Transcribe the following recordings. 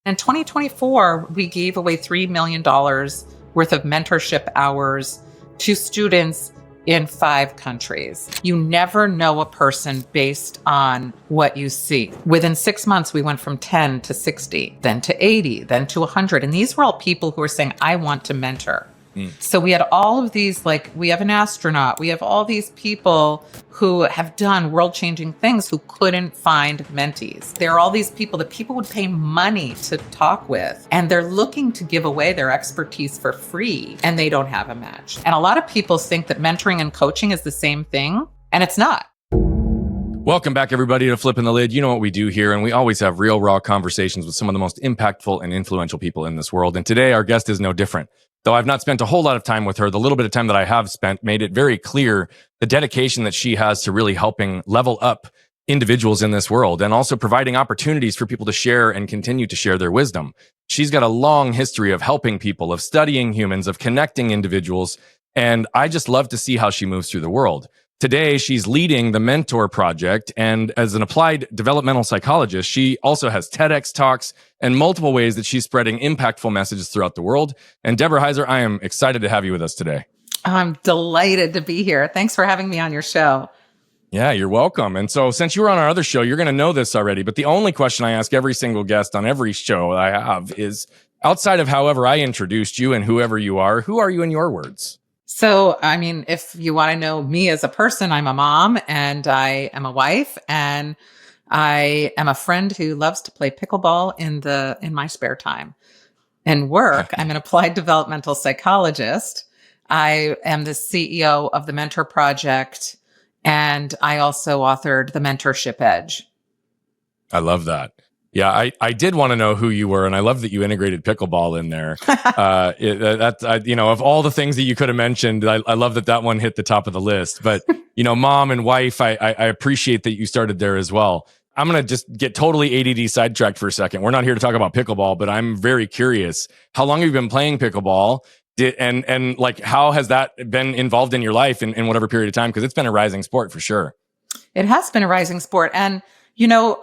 In 2024, we gave away $3 million worth of mentorship hours to students in 5 countries. You never know a person based on what you see. Within 6 months, we went from 10 to 60, then to 80, then to 100. And these were all people who were saying, I want to mentor. So we had all of these, like we have an astronaut, we have all these people who have done world-changing things who couldn't find mentees. There are all these people that people would pay money to talk with, and they're looking to give away their expertise for free, and they don't have a match. And a lot of people think that mentoring and coaching is the same thing, and it's not. Welcome back, everybody, to Flipping the Lid. You know what we do here, and we always have real, raw conversations with some of the most impactful and influential people in this world. And today, our guest is no different. Though I've not spent a whole lot of time with her, the little bit of time that I have spent made it very clear the dedication that she has to really helping level up individuals in this world and also providing opportunities for people to share and continue to share their wisdom. She's got a long history of helping people, of studying humans, of connecting individuals, and I just love to see how she moves through the world. Today, she's leading the Mentor Project, and as an applied developmental psychologist, she also has TEDx talks and multiple ways that she's spreading impactful messages throughout the world. And Deborah Heiser, I am excited to have you with us today. I'm delighted to be here. Thanks for having me on your show. Yeah, you're welcome. And so since you were on our other show, you're going to know this already, but the only question I ask every single guest on every show I have is, outside of however I introduced you and whoever you are, who are you in your words? So, I mean, if you want to know me as a person, I'm a mom and I am a wife and I am a friend who loves to play pickleball in my spare time. And work, I'm an applied developmental psychologist. I am the CEO of the Mentor Project, and I also authored the Mentorship Edge. I love that. Yeah, I did want to know who you were, and I love that you integrated pickleball in there. Of all the things that you could have mentioned, I love that one hit the top of the list. But, mom and wife, I appreciate that you started there as well. I'm going to just get totally ADD sidetracked for a second. We're not here to talk about pickleball, but I'm very curious. How long have you been playing pickleball? And how has that been involved in your life in whatever period of time? Because it's been a rising sport for sure. It has been a rising sport. And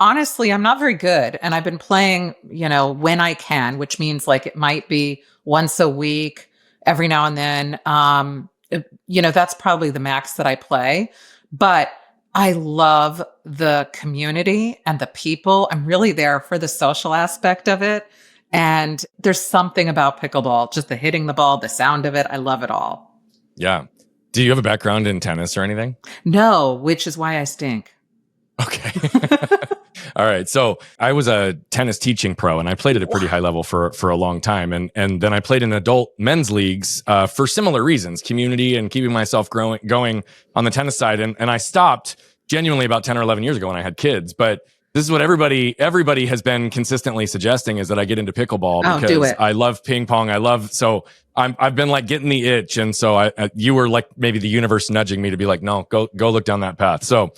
honestly, I'm not very good. And I've been playing, when I can, which means like it might be once a week, every now and then. That's probably the max that I play. But I love the community and the people. I'm really there for the social aspect of it. And there's something about pickleball, just the hitting the ball, the sound of it. I love it all. Yeah. Do you have a background in tennis or anything? No, which is why I stink. Okay. All right. So I was a tennis teaching pro and I played at a pretty high level for a long time. And then I played in adult men's leagues for similar reasons, community and keeping myself going on the tennis side. And I stopped genuinely about 10 or 11 years ago when I had kids. But this is what everybody has been consistently suggesting, is that I get into pickleball because I love ping pong. I've been like getting the itch. And so you were like maybe the universe nudging me to be like, no, go look down that path. So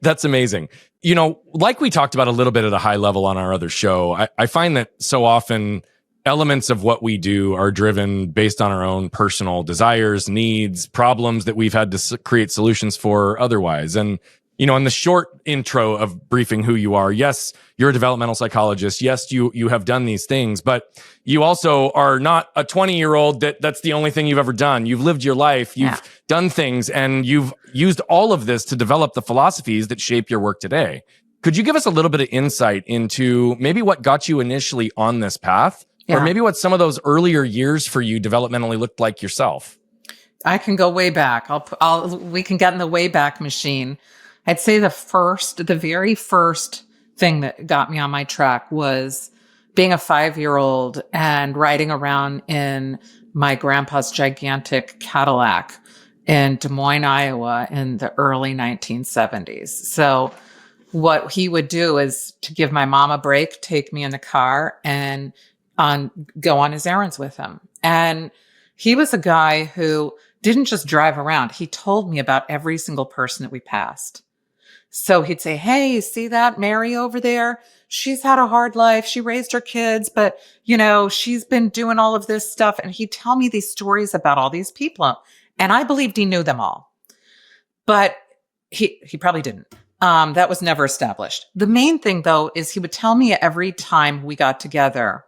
that's amazing. Like we talked about a little bit at a high level on our other show, I find that so often elements of what we do are driven based on our own personal desires, needs, problems that we've had to create solutions for otherwise. And in the short intro of briefing who you are, yes, you're a developmental psychologist. Yes, you have done these things, but you also are not a 20-year-old that's the only thing you've ever done. You've lived your life, you've done things, and you've used all of this to develop the philosophies that shape your work today. Could you give us a little bit of insight into maybe what got you initially on this path, or maybe what some of those earlier years for you developmentally looked like yourself? I can go way back. We can get in the way back machine. I'd say the very first thing that got me on my track was being a 5-year-old and riding around in my grandpa's gigantic Cadillac in Des Moines, Iowa in the early 1970s. So what he would do is to give my mom a break, take me in the car and go on his errands with him. And he was a guy who didn't just drive around. He told me about every single person that we passed. So he'd say, hey, see that Mary over there? She's had a hard life. She raised her kids, but she's been doing all of this stuff. And he'd tell me these stories about all these people. And I believed he knew them all, but he probably didn't. That was never established. The main thing, though, is he would tell me every time we got together,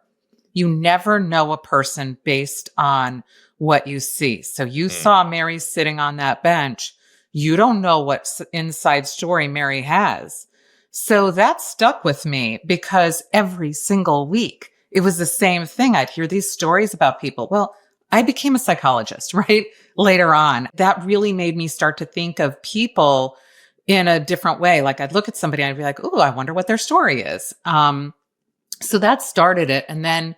you never know a person based on what you see. So you saw Mary sitting on that bench. You don't know what inside story Mary has. So that stuck with me because every single week it was the same thing. I'd hear these stories about people. Well, I became a psychologist, right? Later on, that really made me start to think of people in a different way. Like I'd look at somebody and I'd be like, "Ooh, I wonder what their story is." So that started it. And then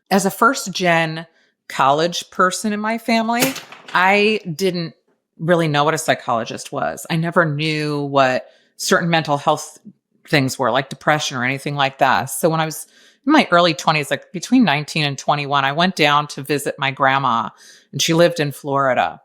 as a first gen college person in my family, I didn't really know what a psychologist was. I never knew what certain mental health things were, like depression or anything like that. So when I was in my early 20s, like between 19 and 21, I went down to visit my grandma, and she lived in Florida.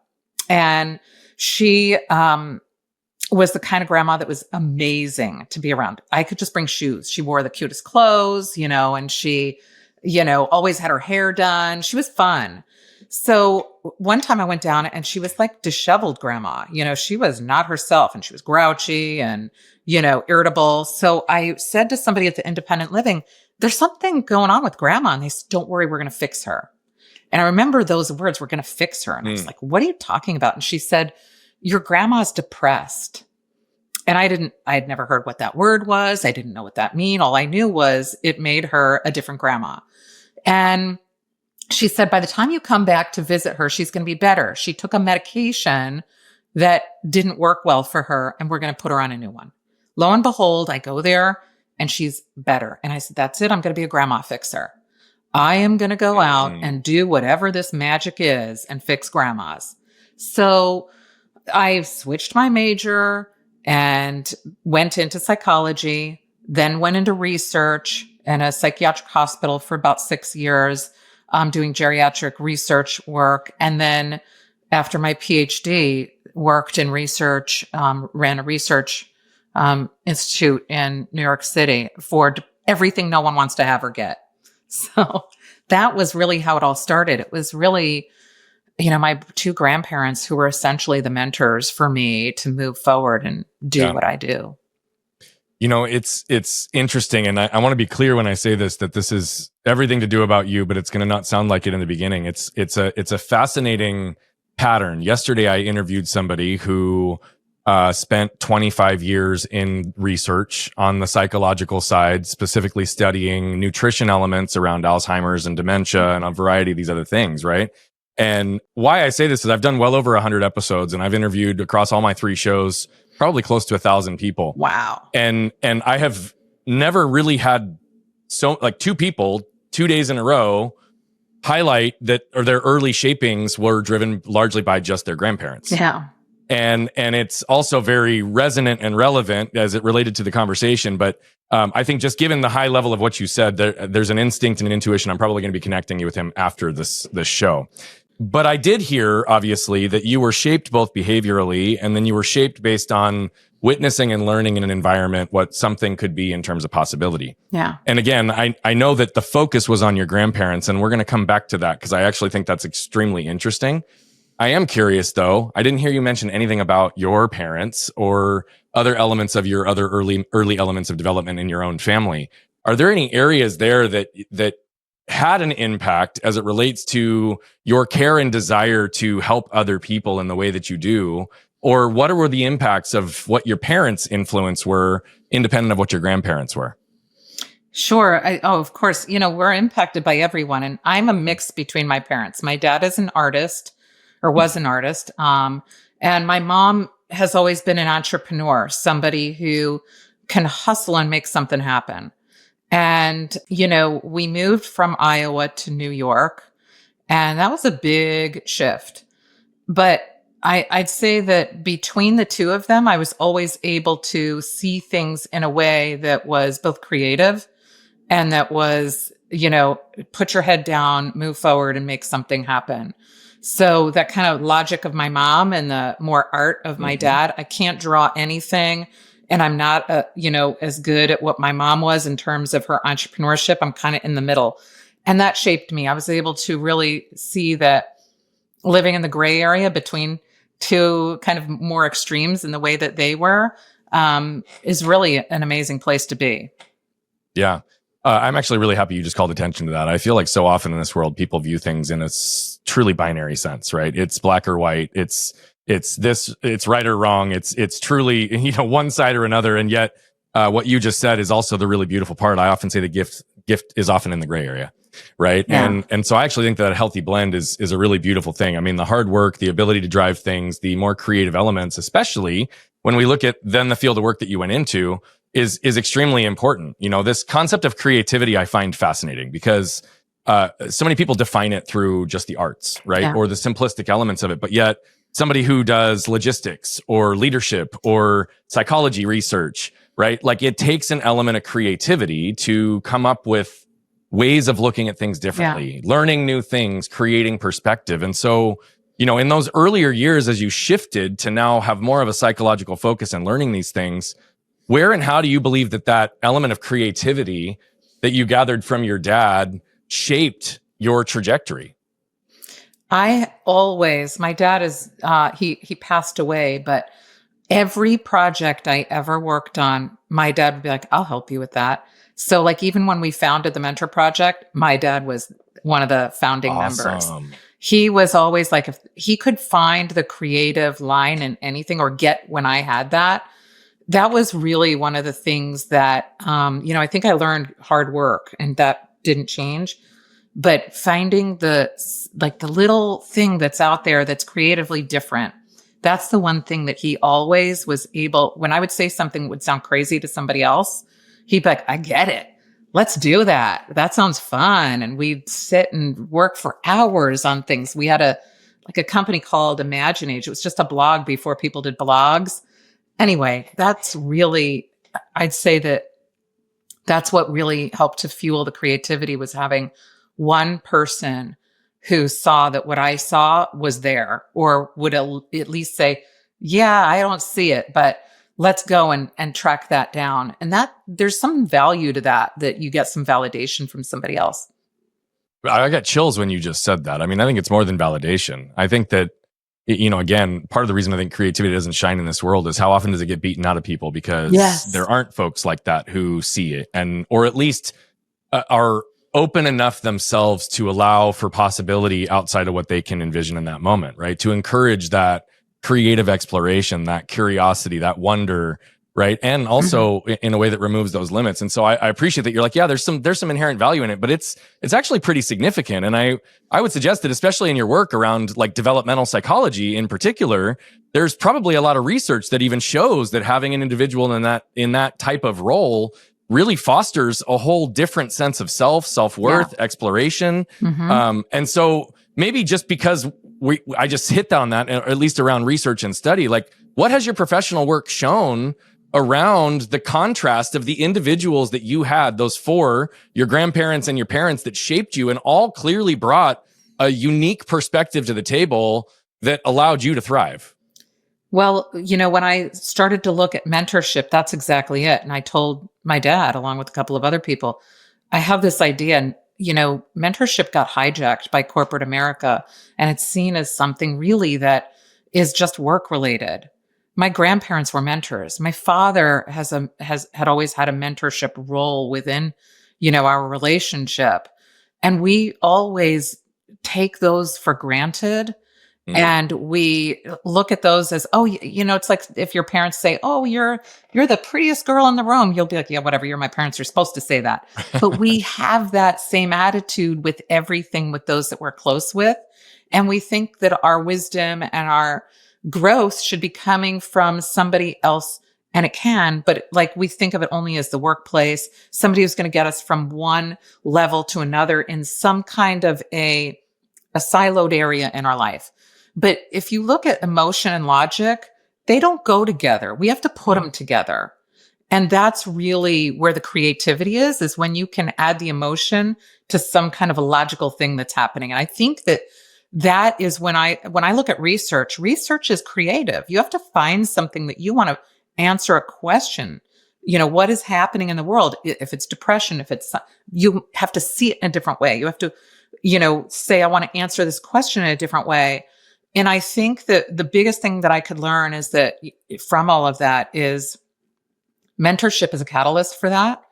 And she was the kind of grandma that was amazing to be around. I could just bring shoes. She wore the cutest clothes, and she, always had her hair done. She was fun. So one time I went down and she was like disheveled grandma. She was not herself, and she was grouchy and, irritable. So I said to somebody at the independent living, there's something going on with grandma. And they said, don't worry, we're going to fix her. And I remember those words, we're going to fix her. And I was like, what are you talking about? And she said, your grandma's depressed. And I had never heard what that word was. I didn't know what that mean. All I knew was it made her a different grandma. And she said, by the time you come back to visit her, she's going to be better. She took a medication that didn't work well for her, and we're going to put her on a new one. Lo and behold, I go there and she's better. And I said, that's it. I'm going to be a grandma fixer. I am going to go out and do whatever this magic is and fix grandmas. So I switched my major and went into psychology, then went into research in a psychiatric hospital for about 6 years, doing geriatric research work. And then after my PhD, worked in research, ran a research institute in New York City for everything no one wants to have or get. So that was really how it all started. It was really, my two grandparents who were essentially the mentors for me to move forward and do what I do. It's interesting. And I want to be clear when I say this, that this is everything to do about you, but it's going to not sound like it in the beginning. It's a fascinating pattern. Yesterday, I interviewed somebody who spent 25 years in research on the psychological side, specifically studying nutrition elements around Alzheimer's and dementia and a variety of these other things, right? And why I say this is I've done well over 100 episodes, and I've interviewed across all my 3 shows probably close to 1,000 people. Wow. And I have never really had 2 people 2 days in a row highlight that, or their early shapings were driven largely by just their grandparents. Yeah. And it's also very resonant and relevant as it related to the conversation. But I think just given the high level of what you said, there's an instinct and an intuition. I'm probably going to be connecting you with him after this show. But I did hear, obviously, that you were shaped both behaviorally, and then you were shaped based on witnessing and learning in an environment what something could be in terms of possibility. Yeah. And again, I know that the focus was on your grandparents, and we're going to come back to that because I actually think that's extremely interesting. I am curious, though. I didn't hear you mention anything about your parents or other elements of your other early elements of development in your own family. Are there any areas there that had an impact as it relates to your care and desire to help other people in the way that you do? Or what were the impacts of what your parents' influence were, independent of what your grandparents were? Sure. Of course, we're impacted by everyone. And I'm a mix between my parents. My dad is an artist, or was an artist. And my mom has always been an entrepreneur, somebody who can hustle and make something happen. And, we moved from Iowa to New York, and that was a big shift. But I'd say that between the two of them, I was always able to see things in a way that was both creative and that was, put your head down, move forward, and make something happen. So that kind of logic of my mom and the more art of my dad, I can't draw anything. And I'm not, as good at what my mom was in terms of her entrepreneurship. I'm kind of in the middle. And that shaped me. I was able to really see that living in the gray area between two kind of more extremes in the way that they were, is really an amazing place to be. Yeah. I'm actually really happy you just called attention to that. I feel like so often in this world, people view things in a truly binary sense, right? It's black or white. It's right or wrong. It's truly, one side or another. And yet, what you just said is also the really beautiful part. I often say the gift is often in the gray area, right? Yeah. And so I actually think that a healthy blend is a really beautiful thing. I mean, the hard work, the ability to drive things, the more creative elements, especially when we look at then the field of work that you went into, is extremely important. This concept of creativity I find fascinating because so many people define it through just the arts, right? Yeah. Or the simplistic elements of it. But yet somebody who does logistics or leadership or psychology research, right? Like it takes an element of creativity to come up with ways of looking at things differently, learning new things, creating perspective. And so, in those earlier years, as you shifted to now have more of a psychological focus and learning these things, where and how do you believe that element of creativity that you gathered from your dad shaped your trajectory? My dad is, he passed away, but every project I ever worked on, my dad would be like, I'll help you with that. So like, even when we founded the Mentor Project, my dad was one of the founding members. He was always like, if he could find the creative line in anything or get when I had that was really one of the things that, I think I learned hard work and that didn't change. But finding the little thing that's out there that's creatively different, that's the one thing that he always was able, when I would say something would sound crazy to somebody else, he'd be like, I get it. Let's do that. That sounds fun. And we'd sit and work for hours on things. We had a company called Imagine Age. It was just a blog before people did blogs. Anyway, that's really, I'd say that's what really helped to fuel the creativity, was having one person who saw that what I saw was there, or would at least say, yeah, I don't see it, but let's go and track that down. And that there's some value to that you get some validation from somebody else. I got chills when you just said that. I mean, I think it's more than validation. I think that, again, part of the reason I think creativity doesn't shine in this world is how often does it get beaten out of people because there aren't folks like that who see it or at least are open enough themselves to allow for possibility outside of what they can envision in that moment, right? To encourage that creative exploration, that curiosity, that wonder, right? And also in a way that removes those limits. And so I appreciate that you're like, yeah, there's some inherent value in it, but it's actually pretty significant. And I would suggest that especially in your work around like developmental psychology in particular, there's probably a lot of research that even shows that having an individual in that type of role really fosters a whole different sense of self-worth, exploration. And so maybe just because I just hit on that, or at least around research and study, like what has your professional work shown around the contrast of the individuals that you had, those four, your grandparents and your parents, that shaped you and all clearly brought a unique perspective to the table that allowed you to thrive? Well, when I started to look at mentorship, that's exactly it. And I told my dad, along with a couple of other people, I have this idea. And, mentorship got hijacked by corporate America, and it's seen as something really that is just work related. My grandparents were mentors. My father had always had a mentorship role within, our relationship. And we always take those for granted. And we look at those as, it's like if your parents say, oh, you're the prettiest girl in the room, you'll be like, yeah, whatever, you're my parents, you're supposed to say that. But we have that same attitude with everything with those that we're close with. And we think that our wisdom and our growth should be coming from somebody else. And it can, but like we think of it only as the workplace, somebody who's going to get us from one level to another in some kind of a siloed area in our life. But if you look at emotion and logic, they don't go together. We have to put them together. And that's really where the creativity is when you can add the emotion to some kind of a logical thing that's happening. And I think that is when I look at research is creative. You have to find something that you want to answer a question. What is happening in the world? If it's depression, you have to see it in a different way. You have to, say, I want to answer this question in a different way. And I think that the biggest thing that I could learn is that from all of that is mentorship is a catalyst for that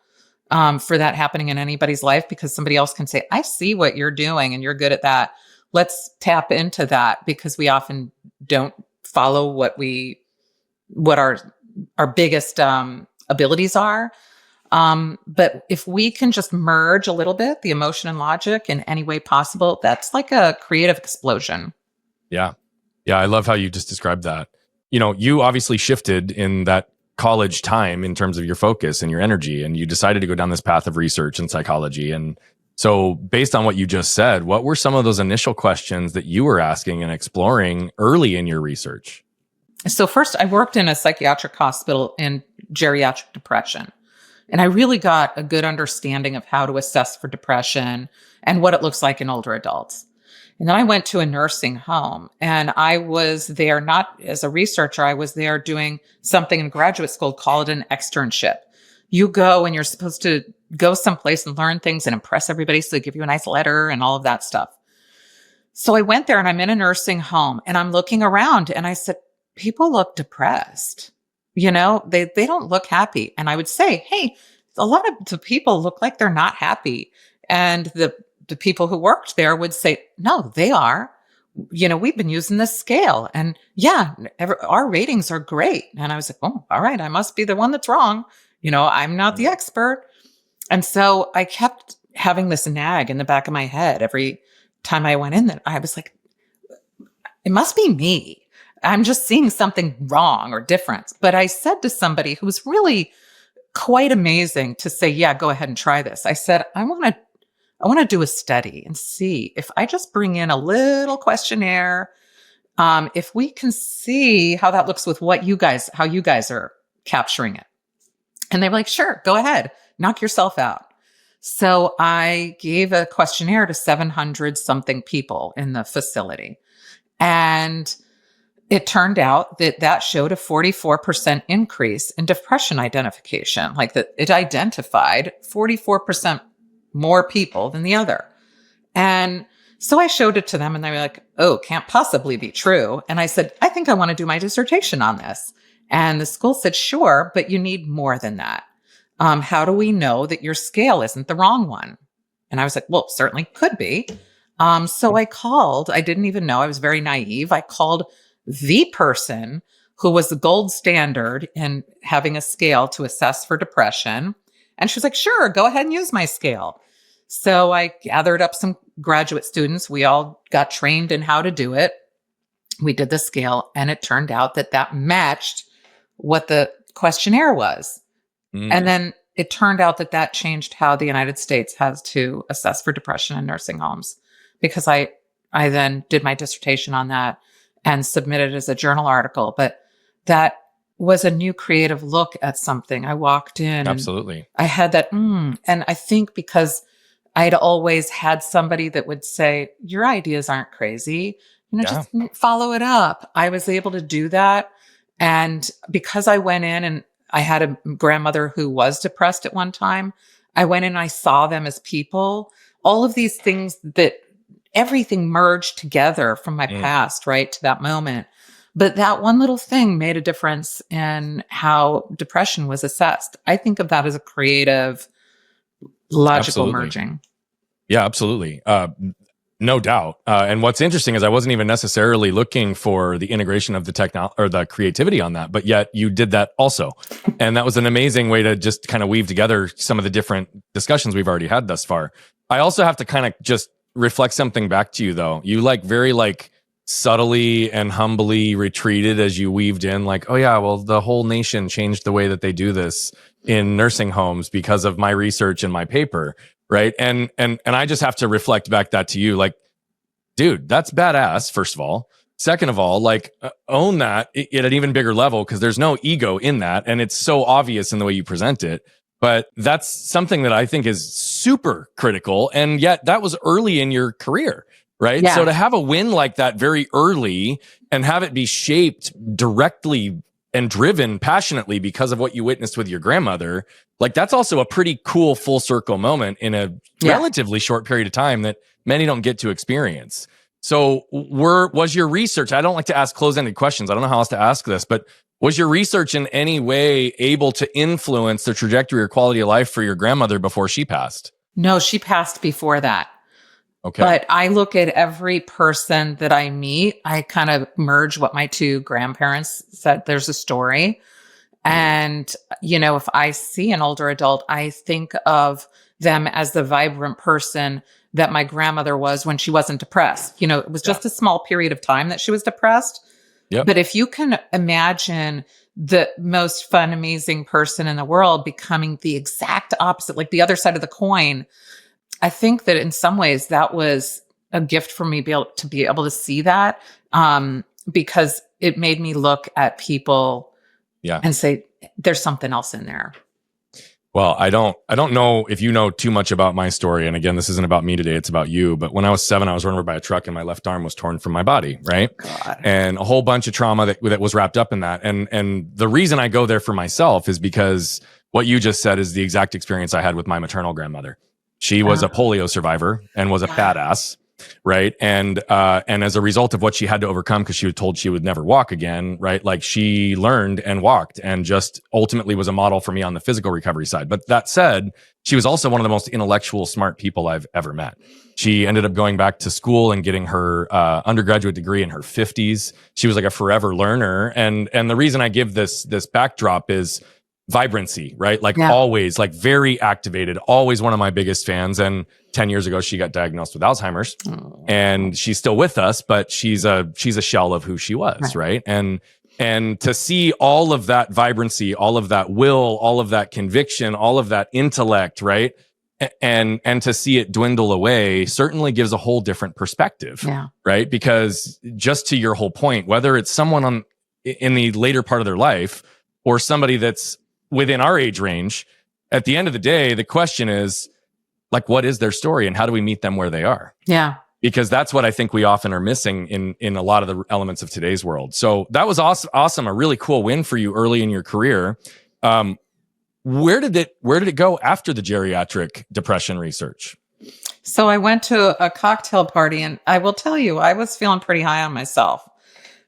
happening in anybody's life, because somebody else can say, I see what you're doing and you're good at that. Let's tap into that, because we often don't follow what our biggest abilities are. But if we can just merge a little bit the emotion and logic in any way possible, that's like a creative explosion. Yeah. Yeah. I love how you just described that. You obviously shifted in that college time in terms of your focus and your energy, and you decided to go down this path of research and psychology. And so based on what you just said, what were some of those initial questions that you were asking and exploring early in your research? So first, I worked in a psychiatric hospital in geriatric depression. And I really got a good understanding of how to assess for depression and what it looks like in older adults. And then I went to a nursing home, and I was there not as a researcher. I was there doing something in graduate school called an externship. You go and you're supposed to go someplace and learn things and impress everybody. So they give you a nice letter and all of that stuff. So I went there, and I'm in a nursing home, and I'm looking around, and I said, people look depressed. They don't look happy. And I would say, hey, a lot of the people look like they're not happy. And the people who worked there would say, no, they are. We've been using this scale, and yeah, our ratings are great. And I was like, oh, all right, I must be the one that's wrong. I'm not the expert. And so I kept having this nag in the back of my head every time I went in there. I was like, it must be me. I'm just seeing something wrong or different. But I said to somebody who was really quite amazing to say, yeah, go ahead and try this. I said, I want to do a study and see if I just bring in a little questionnaire, if we can see how that looks with how you guys are capturing it. And they were like, sure, go ahead, knock yourself out. So I gave a questionnaire to 700 something people in the facility. And it turned out that showed a 44% increase in depression identification. Like that, it identified 44% more people than the other. And so I showed it to them, and they were like, oh, can't possibly be true. And I said, I think I want to do my dissertation on this. And the school said, sure, but you need more than that. How do we know that your scale isn't the wrong one? And I was like, well, certainly could be. So I called. I didn't even know. I was very naive. I called the person who was the gold standard in having a scale to assess for depression. And she was like, sure, go ahead and use my scale. So I gathered up some graduate students. We all got trained in how to do it. We did the scale, and it turned out that matched what the questionnaire was. And then it turned out that changed how the United States has to assess for depression in nursing homes, because I then did my dissertation on that and submitted as a journal article. But that was a new creative look at something. I walked in. Absolutely. I had that, and I think because I'd always had somebody that would say, your ideas aren't crazy, just follow it up. I was able to do that. And because I went in, and I had a grandmother who was depressed at one time, I went in and I saw them as people. All of these things, that everything merged together from my past, right, to that moment. But that one little thing made a difference in how depression was assessed. I think of that as a creative, logical merging. Yeah, absolutely. No doubt. And what's interesting is I wasn't even necessarily looking for the integration of the technology or the creativity on that, but yet you did that also. And that was an amazing way to just kind of weave together some of the different discussions we've already had thus far. I also have to kind of just reflect something back to you, though. You very subtly and humbly retreated as you weaved in, like, oh yeah, well, the whole nation changed the way that they do this in nursing homes because of my research and my paper. Right. And I just have to reflect back that to you, like, dude, that's badass. First of all, second of all, own that at an even bigger level, because there's no ego in that. And it's so obvious in the way you present it. But that's something that I think is super critical. And yet that was early in your career. Right. Yeah. So to have a win like that very early and have it be shaped directly and driven passionately because of what you witnessed with your grandmother, that's also a pretty cool full circle moment in a relatively short period of time that many don't get to experience. So was your research, I don't like to ask closed-ended questions. I don't know how else to ask this, but was your research in any way able to influence the trajectory or quality of life for your grandmother before she passed? No, she passed before that. Okay. But I look at every person that I meet, I kind of merge what my two grandparents said. There's a story. And, if I see an older adult, I think of them as the vibrant person that my grandmother was when she wasn't depressed. It was just a small period of time that she was depressed. Yep. But if you can imagine the most fun, amazing person in the world becoming the exact opposite, like the other side of the coin, I think that in some ways that was a gift for me to be able to see that, because it made me look at people and say, there's something else in there. Well, I don't know if you know too much about my story. And again, this isn't about me today. It's about you. But when I was 7, I was run over by a truck and my left arm was torn from my body. Right. God. And a whole bunch of trauma that was wrapped up in that. And the reason I go there for myself is because what you just said is the exact experience I had with my maternal grandmother. She was a polio survivor and was a badass. Right. And as a result of what she had to overcome, because she was told she would never walk again. Right. Like she learned and walked and just ultimately was a model for me on the physical recovery side. But that said, she was also one of the most intellectual, smart people I've ever met. She ended up going back to school and getting her undergraduate degree in her 50s. She was like a forever learner. And the reason I give this backdrop is vibrancy, right? Like always, like very activated, always one of my biggest fans. And 10 years ago, she got diagnosed with Alzheimer's and she's still with us, but she's a shell of who she was. Right. And to see all of that vibrancy, all of that will, all of that conviction, all of that intellect, right. And to see it dwindle away certainly gives a whole different perspective. Right. Because just to your whole point, whether it's someone in the later part of their life or somebody that's within our age range, at the end of the day, the question is like, what is their story and how do we meet them where they are? Yeah. Because that's what I think we often are missing in a lot of the elements of today's world. So that was awesome. A really cool win for you early in your career. Where did it go after the geriatric depression research? So I went to a cocktail party and I will tell you, I was feeling pretty high on myself.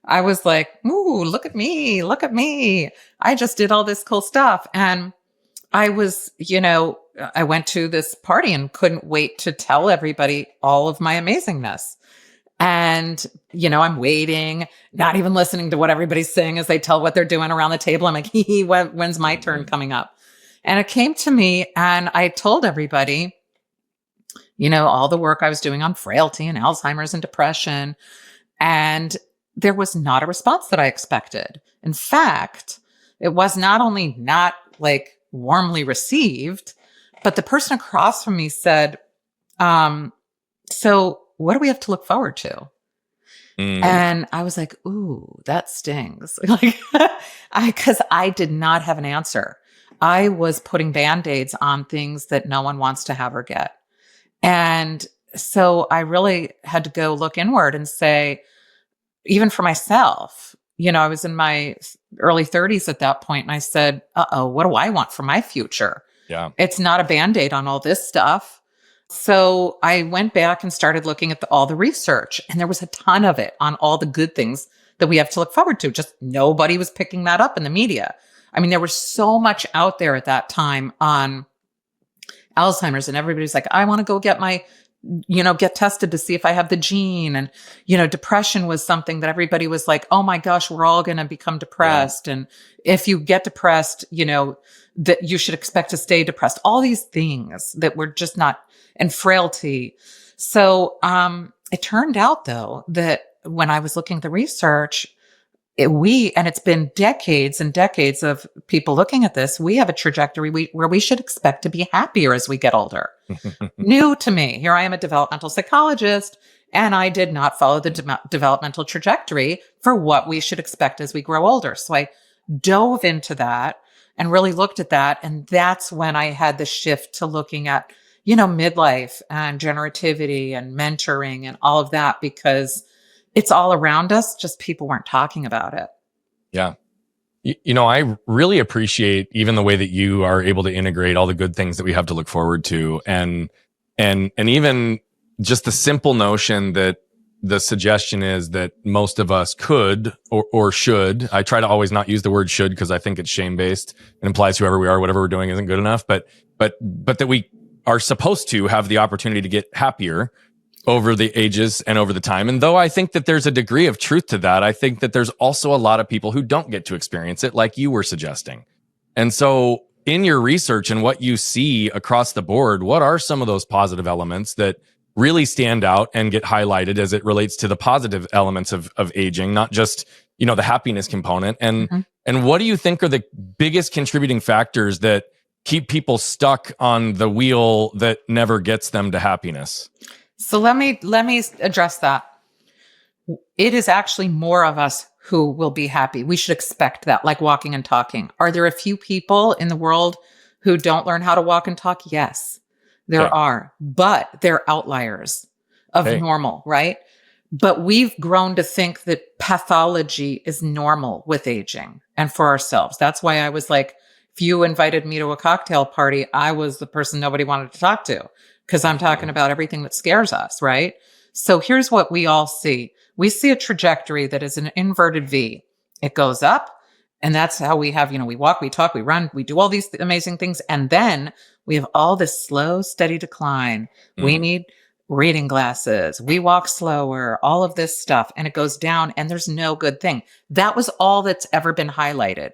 I was like, ooh, look at me. Look at me. I just did all this cool stuff. And I was, I went to this party and couldn't wait to tell everybody all of my amazingness. And, I'm waiting, not even listening to what everybody's saying as they tell what they're doing around the table. I'm like, when's my turn coming up? And it came to me and I told everybody, all the work I was doing on frailty and Alzheimer's and depression. And there was not a response that I expected. In fact, it was not only not like warmly received, but the person across from me said, so what do we have to look forward to? And I was like, ooh, that stings. Like, because I did not have an answer. I was putting Band-Aids on things that no one wants to have or get. And so I really had to go look inward and say, even for myself, I was in my early 30s at that point, and I said, what do I want for my future? Yeah. It's not a Band-Aid on all this stuff. So I went back and started looking at all the research, and there was a ton of it on all the good things that we have to look forward to. Just nobody was picking that up in the media. I mean, there was so much out there at that time on Alzheimer's, and everybody's like, I want to go get get tested to see if I have the gene. And, depression was something that everybody was like, oh my gosh, we're all going to become depressed. Yeah. And if you get depressed, that you should expect to stay depressed. All these things that were just not, and frailty. So, it turned out though, that when I was looking at the research, and it's been decades and decades of people looking at this, we have a trajectory where we should expect to be happier as we get older. New to me. Here I am, a developmental psychologist, and I did not follow the developmental trajectory for what we should expect as we grow older. So I dove into that and really looked at that. And that's when I had the shift to looking at, midlife and generativity and mentoring and all of that, because it's all around us, just people weren't talking about it. Yeah. I really appreciate even the way that you are able to integrate all the good things that we have to look forward to. And even just the simple notion that the suggestion is that most of us could or should. I try to always not use the word should because I think it's shame based. It implies whoever we are, whatever we're doing isn't good enough. But that we are supposed to have the opportunity to get happier over the ages and over the time. And though I think that there's a degree of truth to that, I think that there's also a lot of people who don't get to experience it like you were suggesting. And so in your research and what you see across the board, what are some of those positive elements that really stand out and get highlighted as it relates to the positive elements of aging, not just, the happiness component? And what do you think are the biggest contributing factors that keep people stuck on the wheel that never gets them to happiness? So let me address that. It is actually more of us who will be happy. We should expect that, like walking and talking. Are there a few people in the world who don't learn how to walk and talk? Yes, there are, but they're outliers of normal, right? But we've grown to think that pathology is normal with aging and for ourselves. That's why I was like, if you invited me to a cocktail party, I was the person nobody wanted to talk to because I'm talking about everything that scares us, right? So here's what we all see. We see a trajectory that is an inverted V. It goes up, and that's how we have, we walk, we talk, we run, we do all these amazing things. And then we have all this slow, steady decline. We need reading glasses. We walk slower, all of this stuff. And it goes down, and there's no good thing. That was all that's ever been highlighted.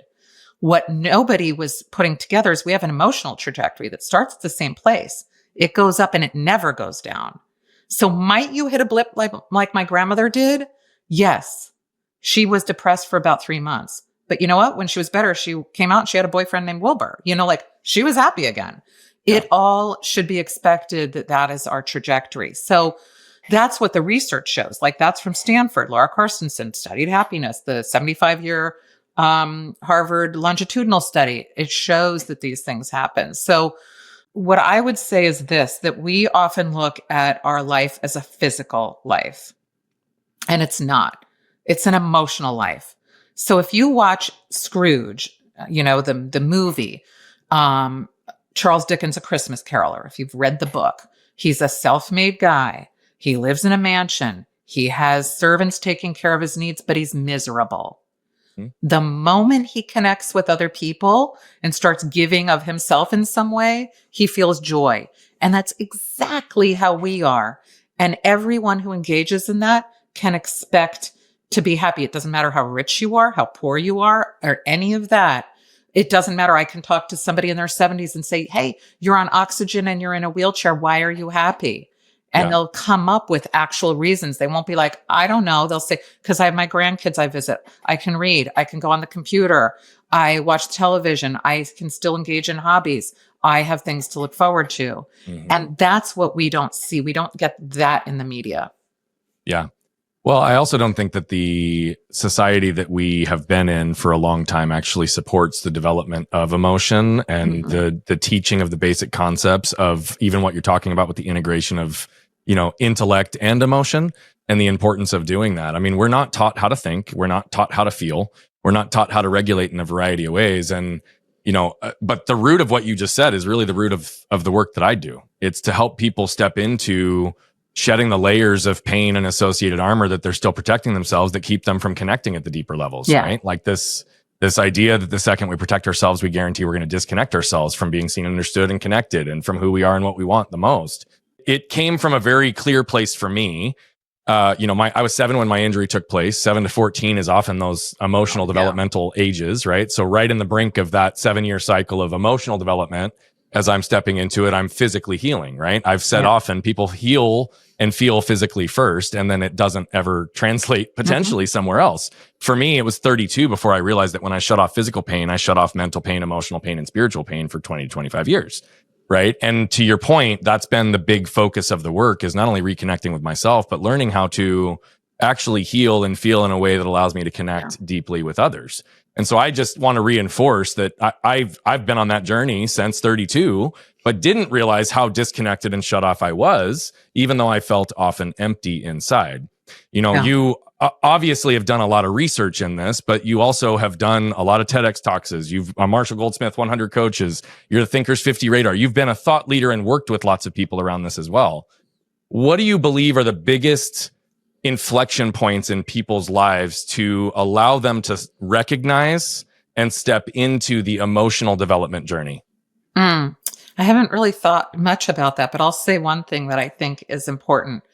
What nobody was putting together is we have an emotional trajectory that starts at the same place. It goes up and it never goes down. So might you hit a blip like my grandmother did? Yes. She was depressed for about 3 months. But you know what? When she was better, she came out and she had a boyfriend named Wilbur. She was happy again. It all should be expected that is our trajectory. So that's what the research shows. Like that's from Stanford. Laura Carstensen studied happiness, the 75-year Harvard longitudinal study. It shows that these things happen. So what I would say is this, that we often look at our life as a physical life, and it's not. It's an emotional life. So if you watch Scrooge, the movie, Charles Dickens' A Christmas Carol, or if you've read the book, he's a self-made guy. He lives in a mansion. He has servants taking care of his needs, but he's miserable. The moment he connects with other people and starts giving of himself in some way, he feels joy. And that's exactly how we are. And everyone who engages in that can expect to be happy. It doesn't matter how rich you are, how poor you are, or any of that. It doesn't matter. I can talk to somebody in their 70s and say, hey, you're on oxygen and you're in a wheelchair. Why are you happy? And they'll come up with actual reasons. They won't be like, I don't know. They'll say, because I have my grandkids I visit. I can read. I can go on the computer. I watch television. I can still engage in hobbies. I have things to look forward to. And that's what we don't see. We don't get that in the media. Yeah. Well, I also don't think that the society that we have been in for a long time actually supports the development of emotion and the teaching of the basic concepts of even what you're talking about with the integration of, intellect and emotion and the importance of doing that. I mean, we're not taught how to think. We're not taught how to feel. We're not taught how to regulate in a variety of ways. And, but the root of what you just said is really the root of the work that I do. It's to help people step into shedding the layers of pain and associated armor that they're still protecting themselves that keep them from connecting at the deeper levels, right? Like this idea that the second we protect ourselves, we guarantee we're going to disconnect ourselves from being seen, understood, and connected, and from who we are and what we want the most. It came from a very clear place for me. I was 7 when my injury took place. 7 to 14 is often those emotional developmental ages, right? So right in the brink of that 7-year cycle of emotional development, as I'm stepping into it, I'm physically healing, right? I've said often people heal and feel physically first, and then it doesn't ever translate potentially somewhere else. For me, it was 32 before I realized that when I shut off physical pain, I shut off mental pain, emotional pain, and spiritual pain for 20 to 25 years, right? And to your point, that's been the big focus of the work, is not only reconnecting with myself, but learning how to actually heal and feel in a way that allows me to connect deeply with others. And so I just want to reinforce that I've been on that journey since 32, but didn't realize how disconnected and shut off I was, even though I felt often empty inside. You obviously have done a lot of research in this, but you also have done a lot of TEDx talks. You've Marshall Goldsmith 100 coaches. You're the Thinkers 50 radar. You've been a thought leader and worked with lots of people around this as well. What do you believe are the biggest inflection points in people's lives to allow them to recognize and step into the emotional development journey? I haven't really thought much about that, but I'll say one thing that I think is important.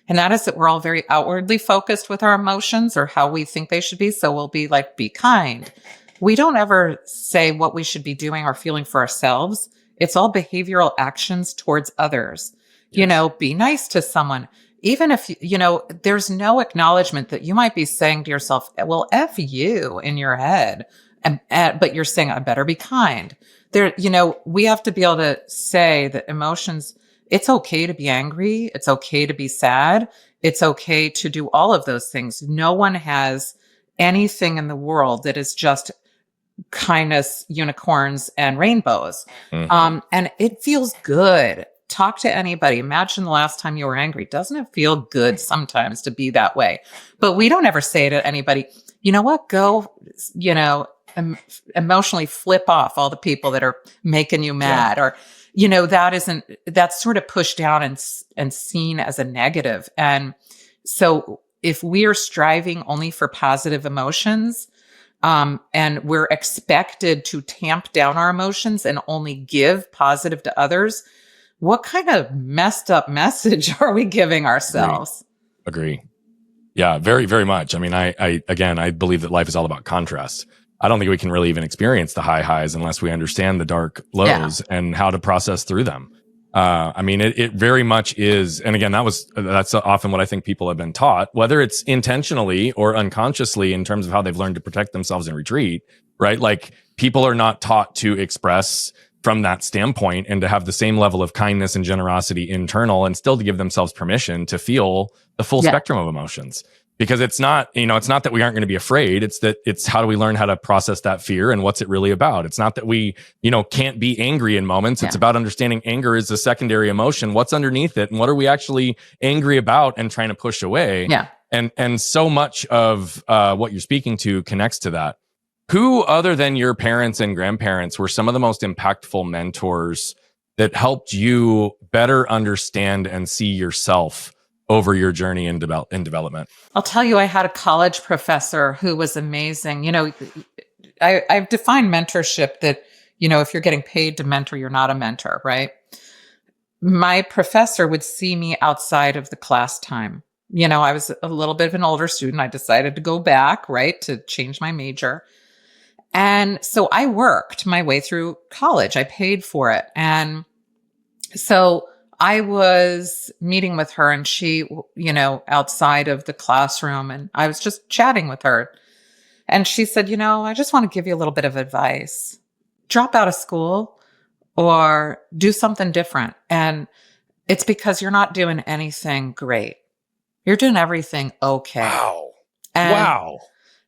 And that is that we're all very outwardly focused with our emotions or how we think they should be. So we'll be like, be kind. We don't ever say what we should be doing or feeling for ourselves. It's all behavioral actions towards others. Yes. Be nice to someone. Even if, there's no acknowledgement that you might be saying to yourself, well, F you in your head. But you're saying, I better be kind. We have to be able to say that emotions, it's okay to be angry. It's okay to be sad. It's okay to do all of those things. No one has anything in the world that is just kindness, unicorns, and rainbows. And it feels good. Talk to anybody. Imagine the last time you were angry. Doesn't it feel good sometimes to be that way? But we don't ever say to anybody, you know what, go, emotionally flip off all the people that are making you mad, or that's sort of pushed down and seen as a negative. And so if we are striving only for positive emotions, and we're expected to tamp down our emotions and only give positive to others, what kind of messed up message are we giving ourselves? Agree. Yeah, very, very much. I mean, I believe that life is all about contrast. I don't think we can really even experience the high highs unless we understand the dark lows and how to process through them. I mean, it very much is. And again, that's often what I think people have been taught, whether it's intentionally or unconsciously in terms of how they've learned to protect themselves in retreat, right? Like, people are not taught to express from that standpoint and to have the same level of kindness and generosity internal, and still to give themselves permission to feel the full spectrum of emotions. Because it's not that we aren't going to be afraid. It's how do we learn how to process that fear and what's it really about? It's not that we, can't be angry in moments. It's about understanding anger is a secondary emotion. What's underneath it? And what are we actually angry about and trying to push away? Yeah. And so much of what you're speaking to connects to that. Who, other than your parents and grandparents, were some of the most impactful mentors that helped you better understand and see yourself over your journey in development? I'll tell you, I had a college professor who was amazing. I've defined mentorship that, if you're getting paid to mentor, you're not a mentor, right? My professor would see me outside of the class time. I was a little bit of an older student. I decided to go back, right, to change my major. And so I worked my way through college. I paid for it. And so I was meeting with her, and she, outside of the classroom, and I was just chatting with her. And she said, I just want to give you a little bit of advice. Drop out of school or do something different. And it's because you're not doing anything great. You're doing everything okay. Wow.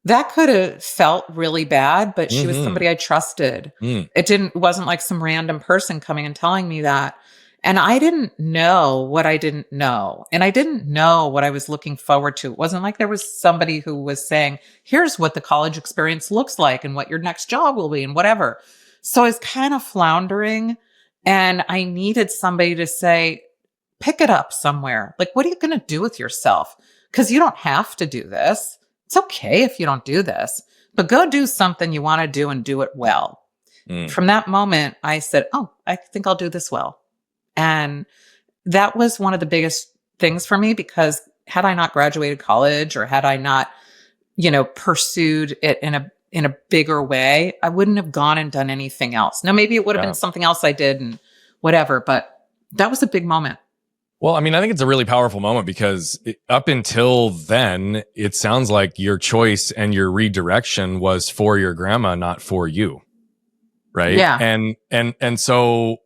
That could have felt really bad, but she was somebody I trusted. It wasn't like some random person coming and telling me that. And I didn't know what I didn't know. And I didn't know what I was looking forward to. It wasn't like there was somebody who was saying, here's what the college experience looks like and what your next job will be and whatever. So I was kind of floundering, and I needed somebody to say, pick it up somewhere. Like, what are you going to do with yourself? Because you don't have to do this. It's okay if you don't do this, but go do something you want to do and do it well. From that moment, I said, oh, I think I'll do this well. And that was one of the biggest things for me, because had I not graduated college, or had I not, pursued it in a bigger way, I wouldn't have gone and done anything else. Now, maybe it would have been something else I did and whatever, but that was a big moment. Well, I mean, I think it's a really powerful moment, because up until then, it sounds like your choice and your redirection was for your grandma, not for you. Right. Yeah. And so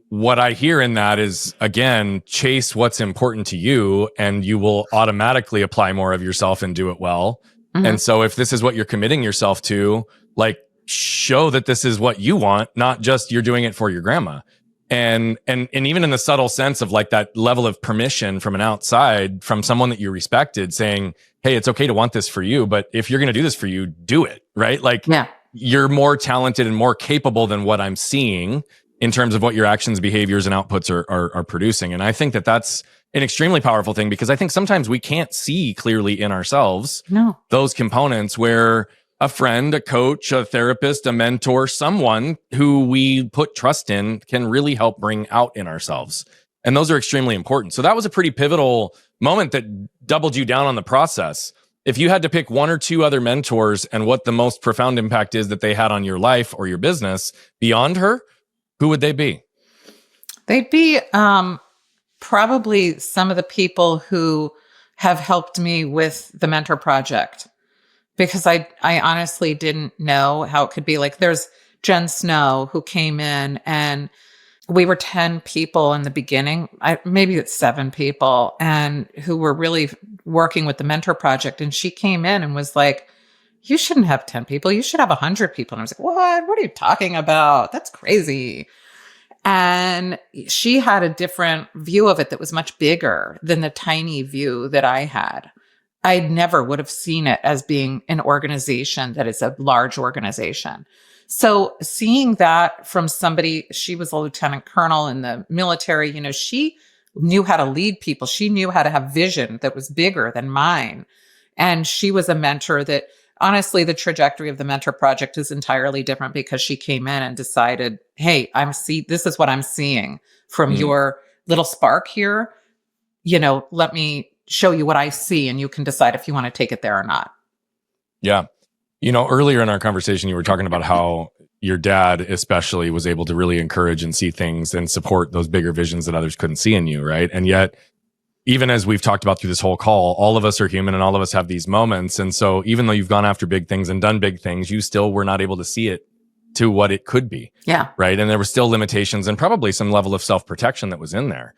what I hear in that is, again, chase what's important to you, and you will automatically apply more of yourself and do it well. And so if this is what you're committing yourself to, like, show that this is what you want, not just you're doing it for your grandma. And even in the subtle sense of like that level of permission from an outside, from someone that you respected, saying, hey, it's okay to want this for you, but if you're going to do this for you, do it, right? Like, you're more talented and more capable than what I'm seeing in terms of what your actions, behaviors, and outputs are producing. And I think that that's an extremely powerful thing, because I think sometimes we can't see clearly in ourselves those components where a friend, a coach, a therapist, a mentor, someone who we put trust in can really help bring out in ourselves. And those are extremely important. So that was a pretty pivotal moment that doubled you down on the process. If you had to pick one or two other mentors and what the most profound impact is that they had on your life or your business beyond her, who would they be? They'd be probably some of the people who have helped me with the mentor project, because I honestly didn't know how it could be. Like, there's Jen Snow, who came in, and we were 10 people in the beginning. Maybe it's 7 people, and who were really working with the mentor project. And she came in and was like, you shouldn't have 10 people. You should have 100 people. And I was like, what? What are you talking about? That's crazy. And she had a different view of it that was much bigger than the tiny view that I had. I never would have seen it as being an organization that is a large organization. So seeing that from somebody, she was a lieutenant colonel in the military, she knew how to lead people. She knew how to have vision that was bigger than mine. And she was a mentor that, honestly, the trajectory of the mentor project is entirely different, because she came in and decided, hey, this is what I'm seeing from your little spark here. Let me show you what I see, and you can decide if you want to take it there or not. Yeah. Earlier in our conversation, you were talking about how your dad especially was able to really encourage and see things and support those bigger visions that others couldn't see in you, right? And yet, even as we've talked about through this whole call, all of us are human and all of us have these moments. And so even though you've gone after big things and done big things, you still were not able to see it to what it could be. Yeah. Right. And there were still limitations and probably some level of self-protection that was in there.